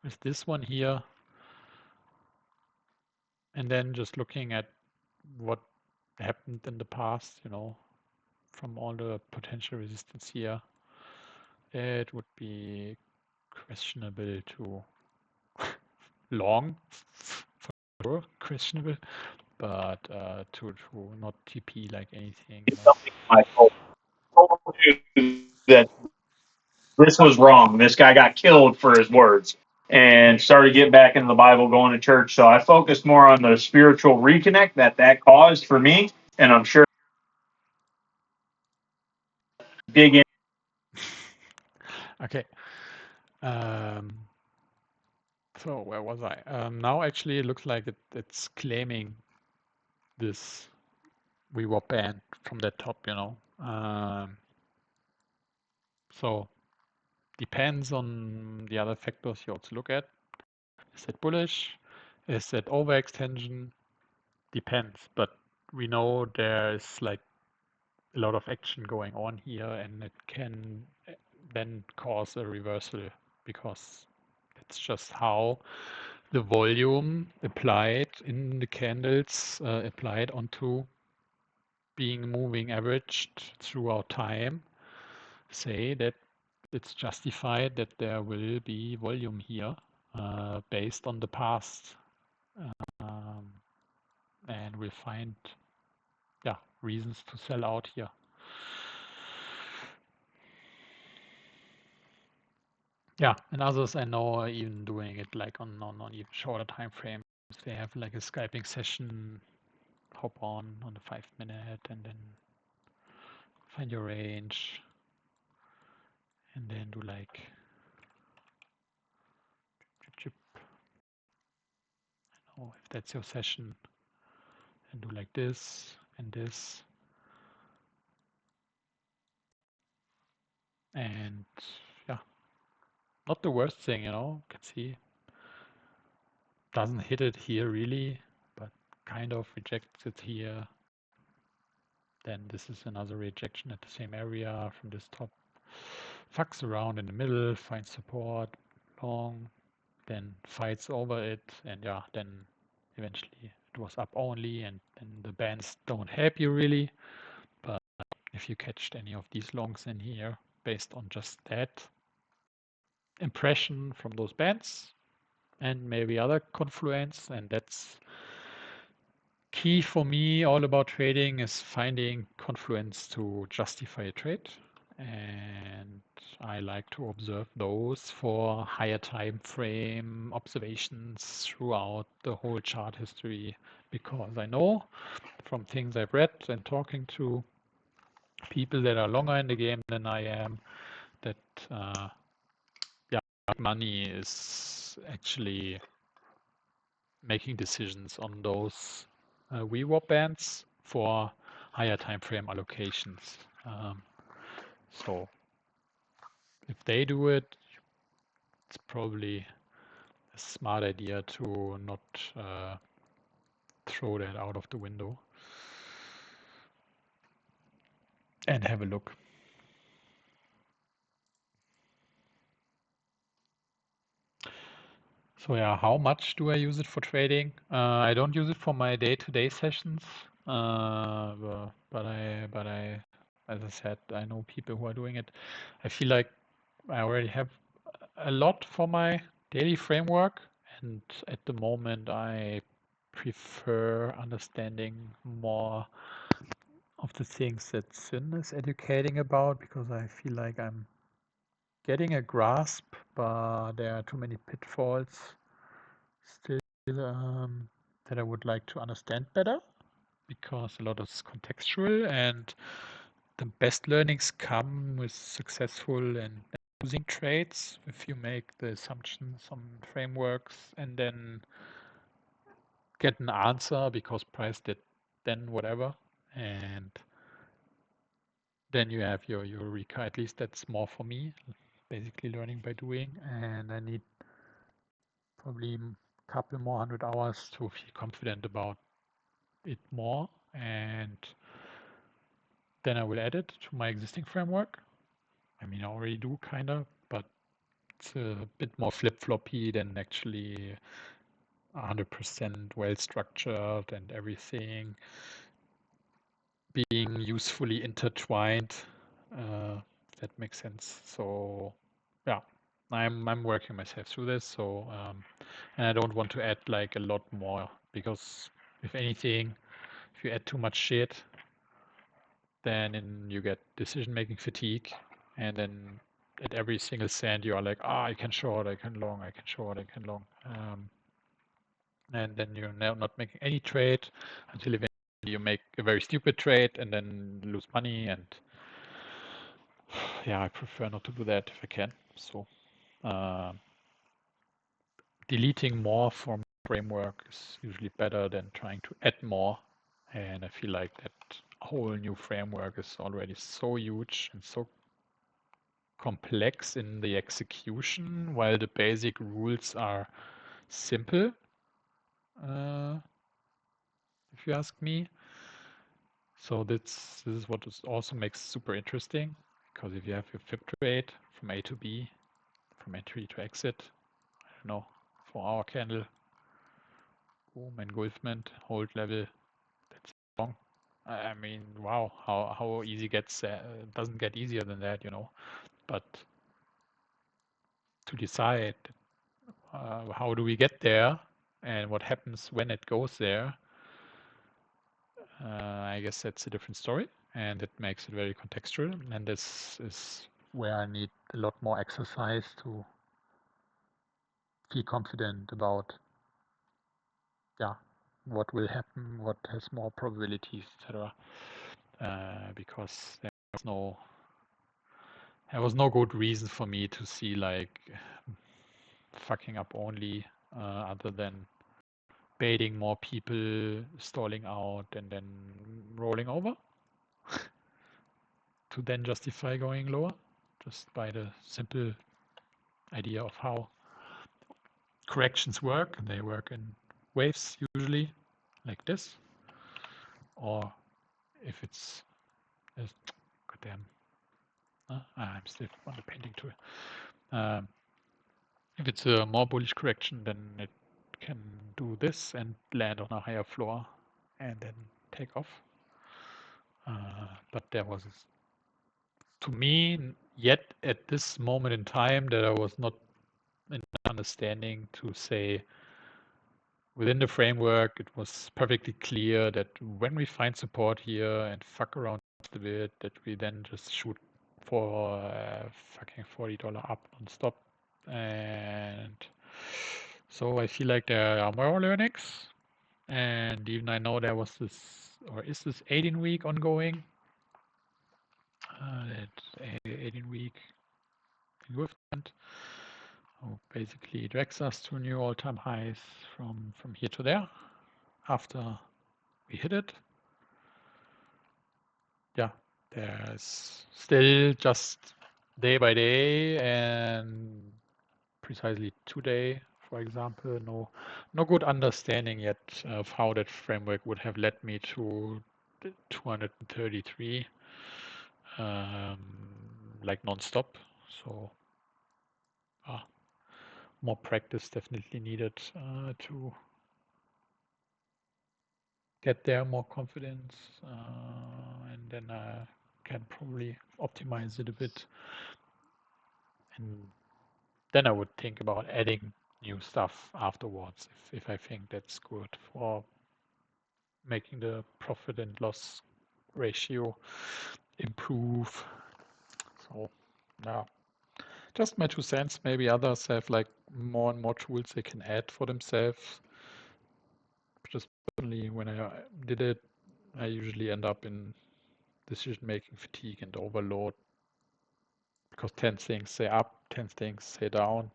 with this one here, and then just looking at what happened in the past, from all the potential resistance here, it would be questionable to long, for sure, questionable, but to not TP like anything. Michael told you that this was wrong. This guy got killed for his words and started getting back into the Bible, going to church. So I focused more on the spiritual reconnect that caused for me, and I'm sure dig in. Okay. So where was I? Now actually it looks like it's claiming this VWAP band from that top, so depends on the other factors you also look at. Is it bullish? Is it overextension? Depends, but we know there's like a lot of action going on here, and it can then cause a reversal, because it's just how the volume applied in the candles applied onto being moving averaged throughout time say that it's justified that there will be volume here based on the past, and we'll find reasons to sell out here. Yeah, and others I know are even doing it like on even shorter time frames. They have like a Skyping session, hop on the 5-minute, and then find your range, and then do like chip. I know if that's your session, and do like this and this, and yeah, not the worst thing, you can see doesn't hit it here really, but kind of rejects it here. Then this is another rejection at the same area from this top. Fucks around in the middle, finds support, long, then fights over it, and yeah, then eventually it was up only, and then the bands don't help you really. But if you catched any of these longs in here based on just that impression from those bands and maybe other confluence, and that's key for me. All about trading is finding confluence to justify a trade, and I like to observe those for higher time frame observations throughout the whole chart history, because I know from things I've read and talking to people that are longer in the game than I am that money is actually making decisions on those VWAP bands for higher time frame allocations. So if they do it, it's probably a smart idea to not throw that out of the window and have a look. So yeah, how much do I use it for trading? I don't use it for my day-to-day sessions, but I, as I said, I know people who are doing it. I feel like I already have a lot for my daily framework, and at the moment I prefer understanding more of the things that Sin is educating about, because I feel like I'm getting a grasp, but there are too many pitfalls still that I would like to understand better, because a lot is contextual, and the best learnings come with successful and losing trades if you make the assumptions on frameworks and then get an answer because price did then whatever, and then you have your eureka. At least that's more for me, basically learning by doing, and I need probably a couple more 100 hours to feel confident about it more, and then I will add it to my existing framework. I mean, I already do kind of, but it's a bit more flip-floppy than actually 100% well structured and everything being usefully intertwined. If that makes sense. So yeah, I'm working myself through this. So and I don't want to add like a lot more, because if anything, if you add too much shit, then you get decision-making fatigue, and then at every single cent you are like, I can short, I can long, I can short, I can long. And then you're now not making any trade until eventually you make a very stupid trade and then lose money. And yeah, I prefer not to do that if I can. So deleting more from framework is usually better than trying to add more. And I feel like that whole new framework is already so huge and so complex in the execution, while the basic rules are simple, if you ask me. So this is what also makes super interesting, because if you have your FIB trade from A to B, from entry to exit, I don't know, 4-hour candle, boom, engulfment, hold level, that's long. I mean, wow, how easy gets doesn't get easier than that, you know. But to decide how do we get there and what happens when it goes there, I guess that's a different story, and it makes it very contextual. And this is where I need a lot more exercise to feel confident about, yeah, what will happen, what has more probabilities, etc. Because there was no good reason for me to see like fucking up only, other than baiting more people, stalling out, and then rolling over to then justify going lower, just by the simple idea of how corrections work. They work in waves usually, like this, or if it's goddamn, I'm still on the painting tool. If it's a more bullish correction, then it can do this and land on a higher floor and then take off. But there was, to me, yet at this moment in time, that I was not in understanding to say within the framework, it was perfectly clear that when we find support here and fuck around a bit, that we then just shoot for fucking $40 up non-stop. And so I feel like there are more learnings. And even I know there was this, or is this 18-week ongoing? That 18-week engulfment. Oh, basically drags us to new all-time highs from here to there after we hit it. Yeah, there's still just day by day and precisely today, for example, no good understanding yet of how that framework would have led me to 233, like non-stop. So more practice definitely needed to get there, more confidence, and then I can probably optimize it a bit. And then I would think about adding new stuff afterwards if I think that's good for making the profit and loss ratio improve. So yeah, just my 2 cents. Maybe others have like more and more tools they can add for themselves. Just personally, when I did it, I usually end up in decision-making fatigue and overload because 10 things say up, 10 things say down.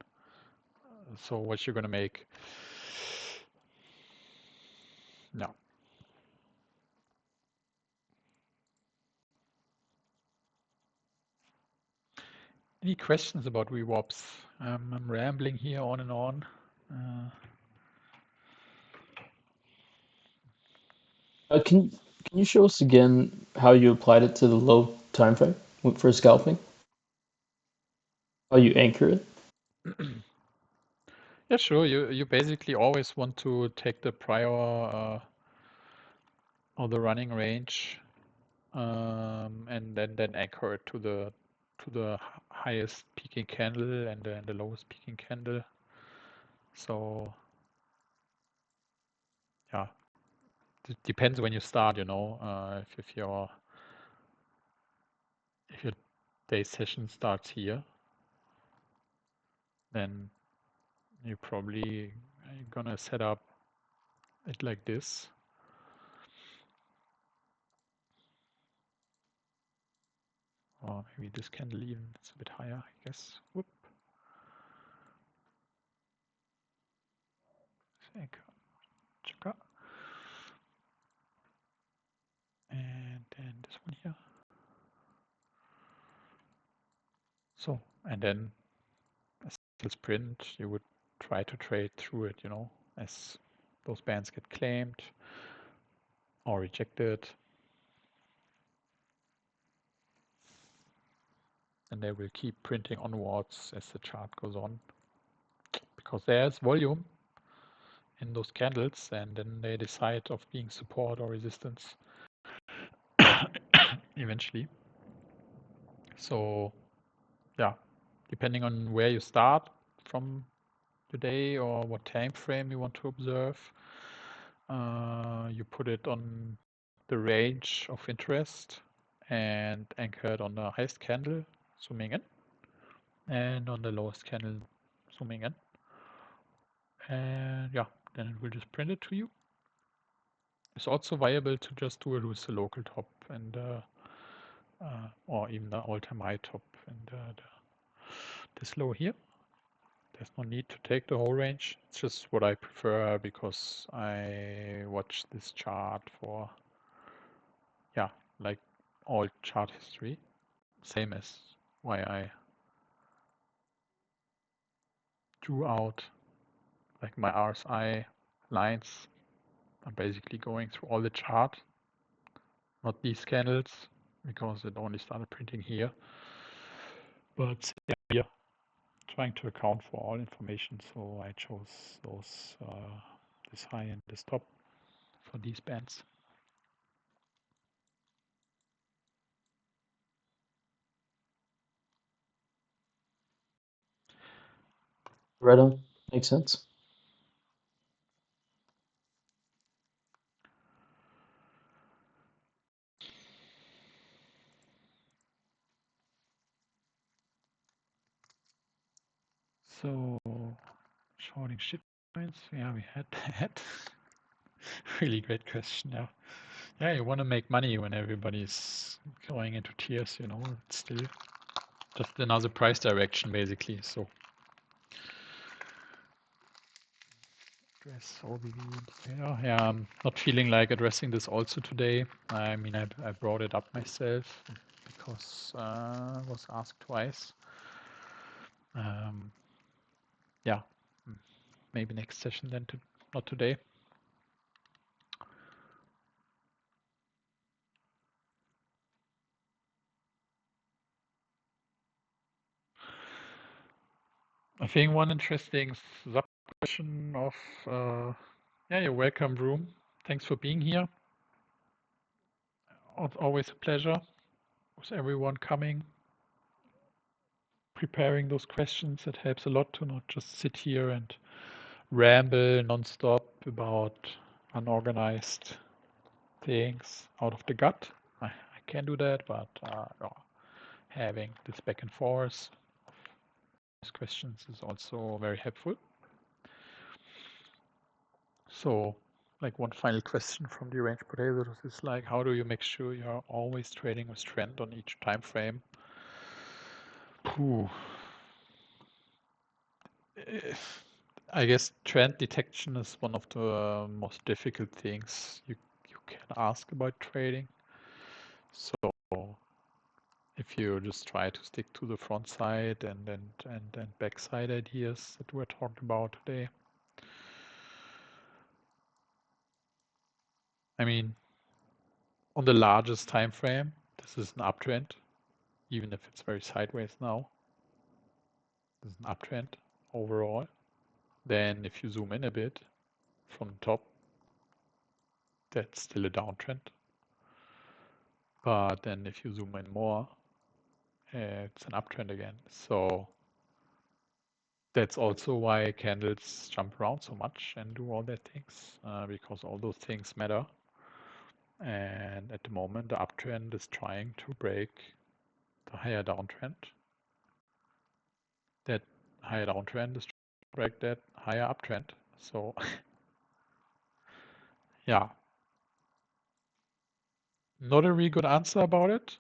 So what you're gonna make? No. Any questions about VWAPs? I'm rambling here on and on. Can you show us again how you applied it to the low time frame for scalping? How you anchor it? Yeah, sure. You basically always want to take the prior or the running range, and then anchor it to the highest peaking candle and the lowest peaking candle. So yeah, it depends when you start. If your day session starts here, then you probably gonna set up it like this. Or maybe this candle even, it's a bit higher, I guess. Whoop. Anchor. Chaka. And then this one here. So, and then as a sprint, you would try to trade through it, as those bands get claimed or rejected. And they will keep printing onwards as the chart goes on. Because there's volume in those candles, and then they decide of being support or resistance eventually. So yeah, depending on where you start from today or what time frame you want to observe, you put it on the range of interest and anchor it on the highest candle zooming in and on the lowest candle zooming in, and yeah, then it will just print it to you. It's also viable to just do it with the local top and or even the all-time high top and this low here. There's no need to take the whole range. It's just what I prefer because I watch this chart for, yeah, like all chart history. Same as why I drew out like my RSI lines. I'm basically going through all the chart, not these candles, because it only started printing here. But yeah, here, trying to account for all information, so I chose those this high and this top for these bands. Right on. Makes sense. So shorting shitcoins, yeah, we had that. Really great question. Yeah, you want to make money when everybody's going into tears, it's still just another price direction basically. So address OBV indicator. Yeah, I'm not feeling like addressing this also today. I mean, I brought it up myself because I was asked twice. Yeah, maybe next session then, not today. I think one interesting sub question of, yeah, you're welcome, Room. Thanks for being here. Always a pleasure with everyone coming, preparing those questions. It helps a lot to not just sit here and ramble nonstop about unorganized things out of the gut. I can do that, but having this back and forth, questions is also very helpful. So, like one final question from the Range Potatoes is like, how do you make sure you're always trading with trend on each time frame? I guess trend detection is one of the most difficult things you can ask about trading. So if you just try to stick to the front side and back side ideas that we're talking about today, I mean, on the largest time frame, this is an uptrend, even if it's very sideways now. This is an uptrend overall. Then if you zoom in a bit from the top, that's still a downtrend. But then if you zoom in more, it's an uptrend again. So that's also why candles jump around so much and do all that things, because all those things matter. And at the moment, the uptrend is trying to break the higher downtrend. That higher downtrend is trying to break that higher uptrend. So yeah, not a really good answer about it.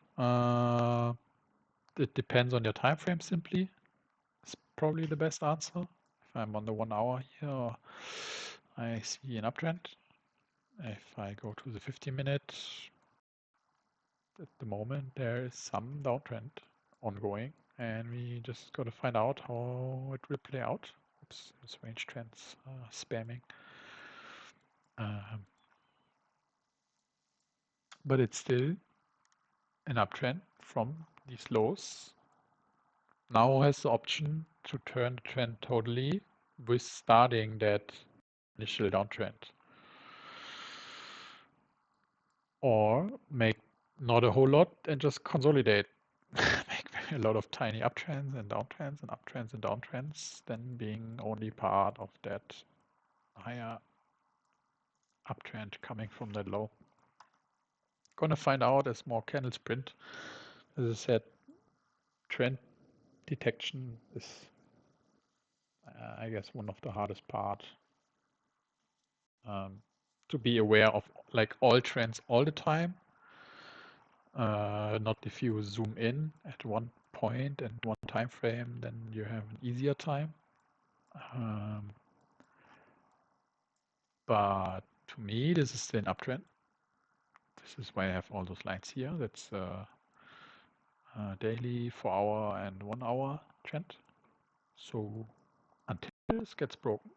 It depends on your time frame simply. It's probably the best answer. If I'm on the 1 hour here, I see an uptrend. If I go to the 50-minute, at the moment there is some downtrend ongoing, and we just got to find out how it will play out. Oops, this range trends spamming. But it's still an uptrend from these lows. Now has the option to turn the trend totally with starting that initial downtrend. Or make not a whole lot and just consolidate. Make a lot of tiny uptrends and downtrends and uptrends and downtrends, then being only part of that higher uptrend coming from that low. Gonna find out as more candles print. As I said, trend detection is, I guess, one of the hardest part. To be aware of like all trends all the time. Not if you zoom in at one point and one time frame, then you have an easier time. But to me, this is still an uptrend. This is why I have all those lines here. That's daily, 4 hour and 1 hour trend. So until this gets broken,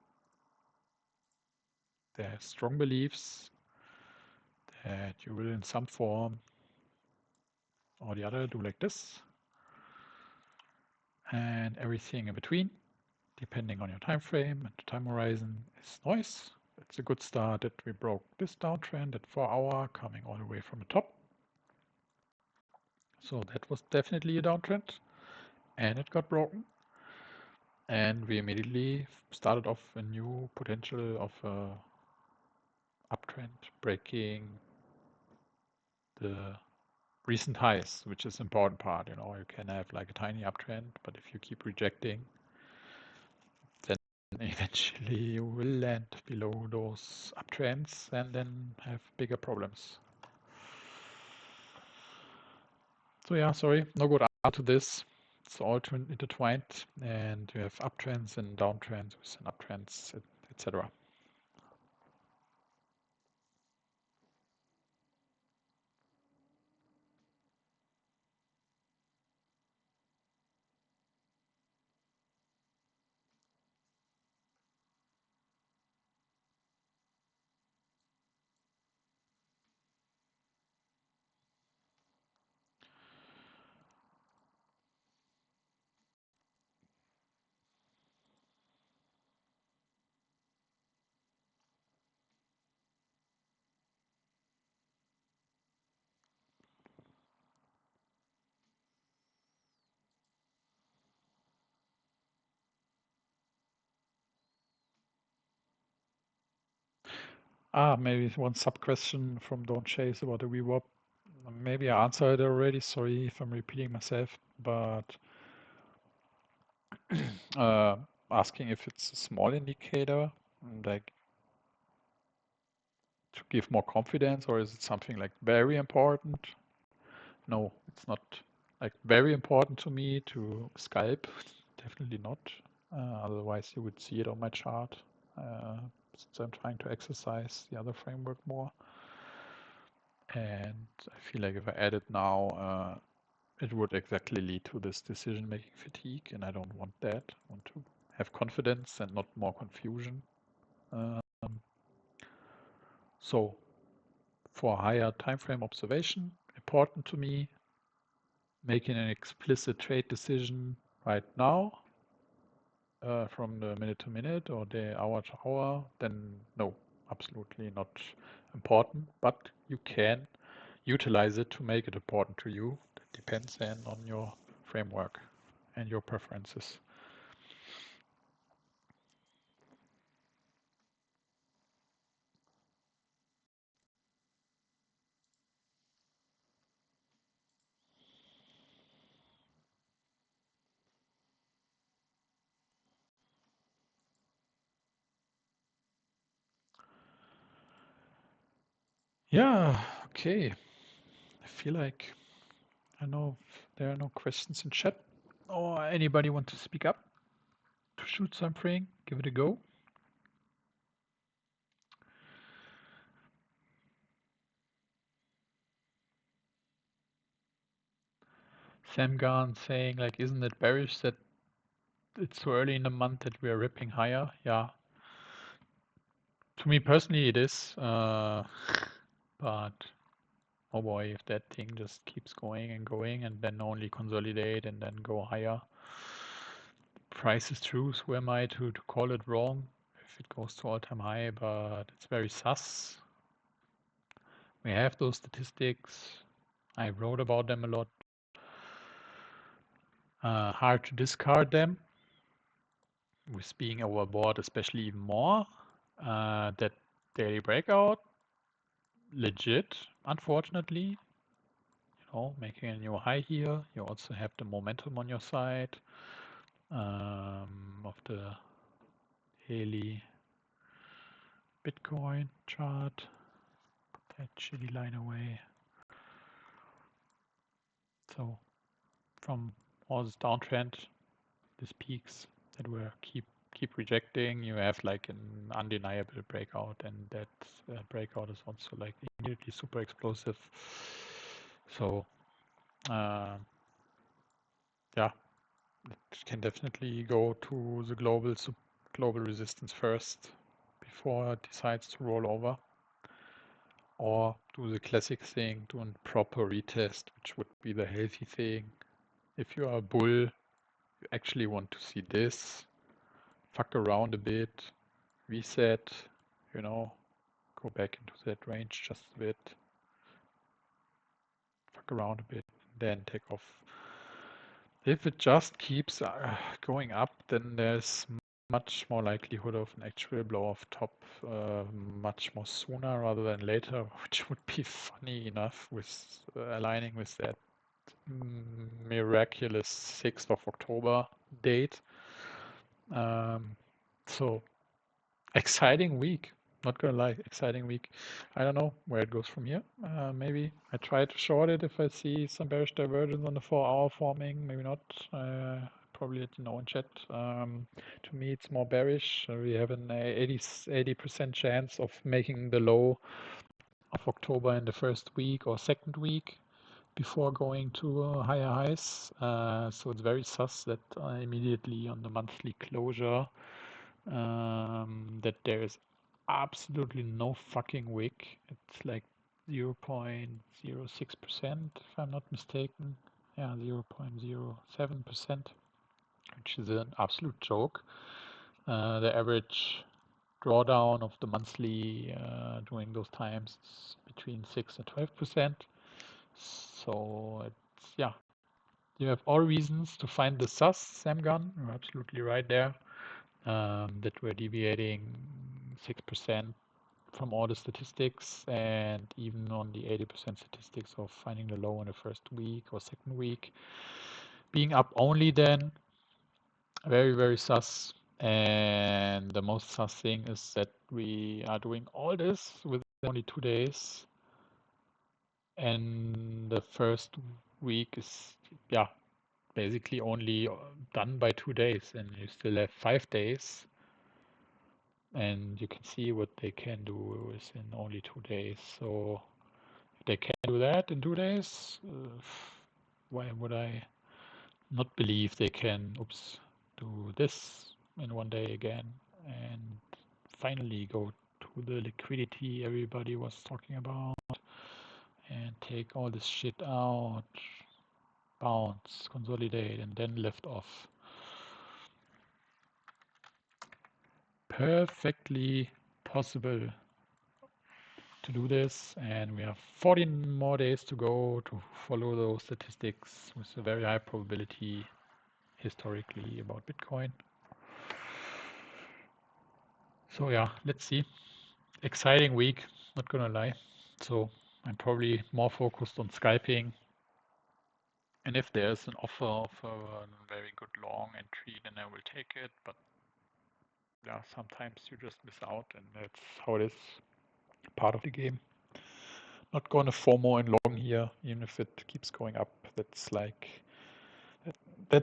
there are strong beliefs that you will in some form or the other do like this, and everything in between, depending on your time frame and time horizon, is noise. It's a good start that we broke this downtrend at 4 hour coming all the way from the top. So that was definitely a downtrend, and it got broken. And we immediately started off a new potential of uptrend breaking the recent highs, which is important part. You know, you can have like a tiny uptrend, but if you keep rejecting, then eventually you will land below those uptrends and then have bigger problems. So yeah, sorry, no good answer to this. It's all intertwined, and you have uptrends and downtrends and uptrends, etc. Maybe one sub question from Don't Chase about the VWAP. Maybe I answered it already. Sorry if I'm repeating myself, but asking if it's a small indicator, like to give more confidence, or is it something like very important? No, it's not like very important to me to scalp. Definitely not. Otherwise, you would see it on my chart. Since I'm trying to exercise the other framework more. And I feel like if I add it now, it would exactly lead to this decision-making fatigue, and I don't want that. I want to have confidence and not more confusion. So for higher time frame observation, important to me, making an explicit trade decision right now from the minute to minute or the hour to hour, then no, absolutely not important, but you can utilize it to make it important to you. That depends then on your framework and your preferences. Yeah, okay. I feel like I know there are no questions in chat. Or anybody want to speak up to shoot something? Give it a go. Sam Garn saying like, isn't it bearish that it's so early in the month that we are ripping higher? Yeah. To me personally, it is. But oh boy, if that thing just keeps going and then only consolidate and then go higher. Price is true, so who am I to call it wrong if it goes to all-time high, but it's very sus. We have those statistics. I wrote about them a lot. Hard to discard them. With being overbought, especially even more. That daily breakout, legit, unfortunately. Making a new high here. You also have the momentum on your side of the daily Bitcoin chart. Put that shitty line away. So from all this downtrend, these peaks that we keep rejecting, you have like an undeniable breakout, and that breakout is also like immediately super explosive. So yeah, it can definitely go to the global resistance first before it decides to roll over, or do the classic thing, do a proper retest, which would be the healthy thing. If you are a bull, you actually want to see this, fuck around a bit, reset, go back into that range just a bit, fuck around a bit, then take off. If it just keeps going up, then there's much more likelihood of an actual blow off top much more sooner rather than later, which would be funny enough with aligning with that miraculous 6th of October date. So exciting week. Not gonna lie, exciting week. I don't know where it goes from here. Maybe I try to short it if I see some bearish divergence on the 4-hour forming. Maybe not. Probably let you know in chat. To me, it's more bearish. We have an 80% chance of making the low of October in the first week or second week before going to higher highs. So it's very sus that immediately on the monthly closure that there is absolutely no fucking wick. It's like 0.06%, if I'm not mistaken. Yeah, 0.07%, which is an absolute joke. The average drawdown of the monthly during those times is between 6 and 12%. So it's, yeah, you have all reasons to find the sus, Sam Gunn. You're absolutely right there. That we're deviating 6% from all the statistics, and even on the 80% statistics of finding the low in the first week or second week, being up only then. very, very sus. And the most sus thing is that we are doing all this with only 2 days. And the first week is, yeah, basically only done by 2 days, and you still have 5 days. And you can see what they can do within only 2 days. So if they can do that in 2 days, why would I not believe they can, do this in 1 day again and finally go to the liquidity everybody was talking about and take all this shit out, bounce, consolidate, and then lift off. Perfectly possible to do this, and we have 14 more days to go to follow those statistics with a very high probability historically about Bitcoin. So yeah, let's see. Exciting week, not gonna lie. So I'm probably more focused on Skyping. And if there's an offer of a very good long entry, then I will take it. But yeah, sometimes you just miss out, and that's how it is. Part of the game. Not gonna FOMO and long here, even if it keeps going up. That's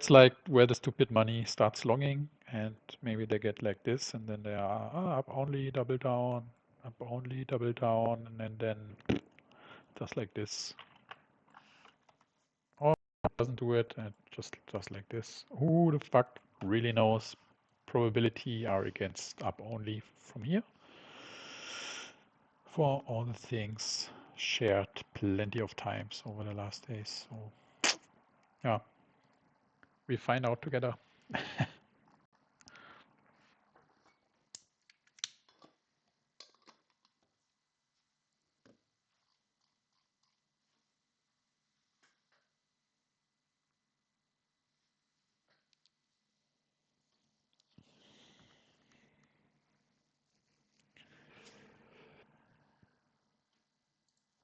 like where the stupid money starts longing, and maybe they get like this, and then they are up only, double down, up only, double down, and then just like this. Or it doesn't do it, and just like this. Who the fuck really knows? Probability are against up only from here. For all the things shared plenty of times over the last days. So yeah, we find out together.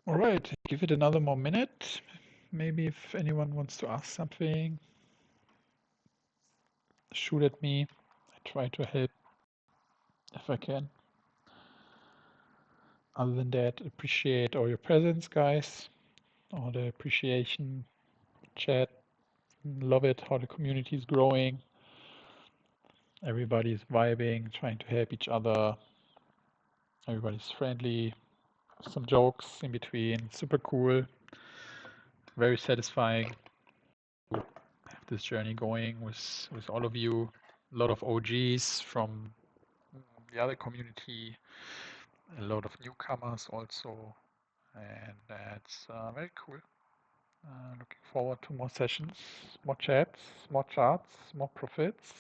All right, give it another more minute. Maybe if anyone wants to ask something, shoot at me. I try to help if I can. Other than that, appreciate all your presence, guys. All the appreciation, chat. Love it how the community is growing. Everybody's vibing, trying to help each other. Everybody's friendly. Some jokes in between. Super cool. Very satisfying to have this journey going with all of you. A lot of OGs from the other community. A lot of newcomers also. And that's very cool. Looking forward to more sessions, more chats, more charts, more profits,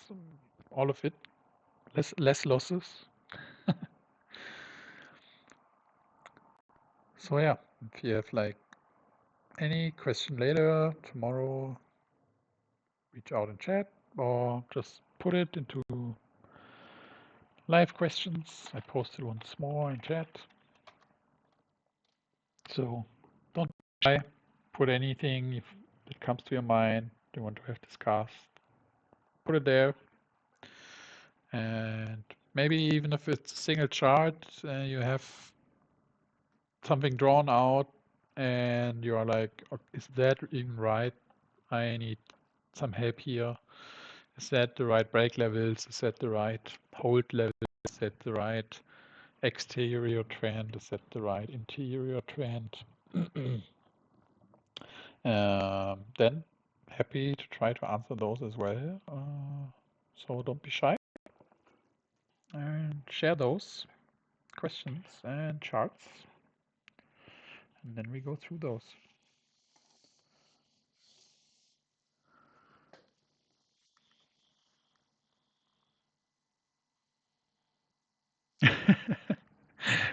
all of it. Less losses. So yeah, if you have like any question later, tomorrow, reach out in chat or just put it into live questions. I posted once more in chat. So don't try, put anything if it comes to your mind you want to have discussed. Put it there. And maybe even if it's a single chart, you have something drawn out and you are like, is that even right? I need some help here. Is that the right break levels? Is that the right hold level? Is that the right exterior trend? Is that the right interior trend? Then happy to try to answer those as well. So don't be shy and share those questions and charts. And then we go through those.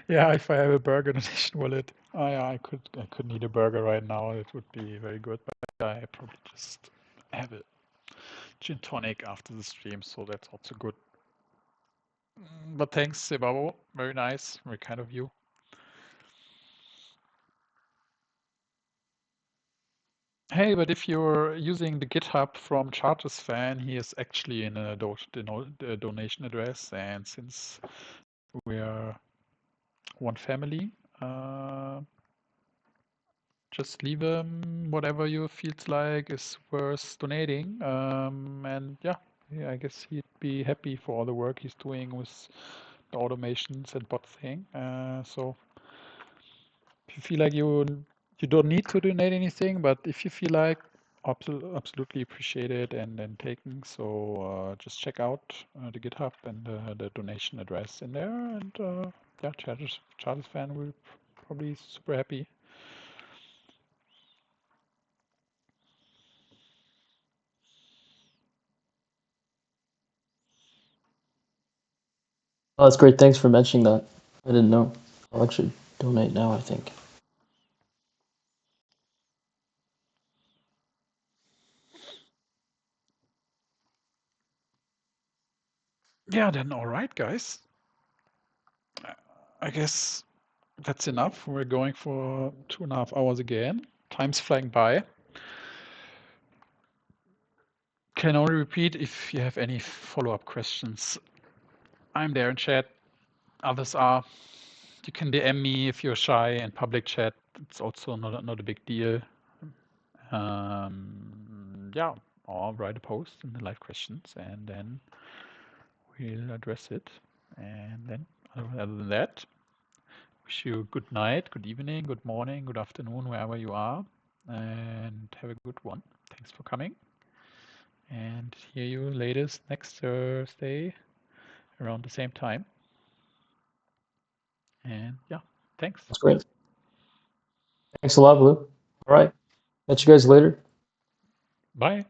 Yeah, if I have a burger donation wallet, I could need a burger right now. It would be very good, but I probably just have a gin tonic after the stream, so that's also good. But thanks, Sebabo. Very nice, very kind of you. Hey, but if you're using the GitHub from Charters Fan, he is actually in a donation address, and since we are one family, just leave him whatever you feels like is worth donating. And yeah, I guess he'd be happy for all the work he's doing with the automations and bot thing. So if you feel like you don't need to donate anything, but if you feel like, absolutely appreciate it and taken. So just check out the GitHub and the donation address in there, and yeah, Charters Fan will probably super happy. Oh, that's great. Thanks for mentioning that. I didn't know. I'll actually donate now, I think. Yeah, then all right, guys. I guess that's enough. We're going for 2.5 hours again. Time's flying by. Can only repeat if you have any follow-up questions. I'm there in chat. Others are. You can DM me if you're shy in public chat. It's also not a big deal. Yeah, or write a post in the live questions, and then we'll address it. And then, other than that, wish you good night, good evening, good morning, good afternoon, wherever you are, and have a good one. Thanks for coming. And hear you latest next Thursday around the same time. And yeah, thanks. That's great. Thanks a lot, Blue. All right. Catch you guys later. Bye.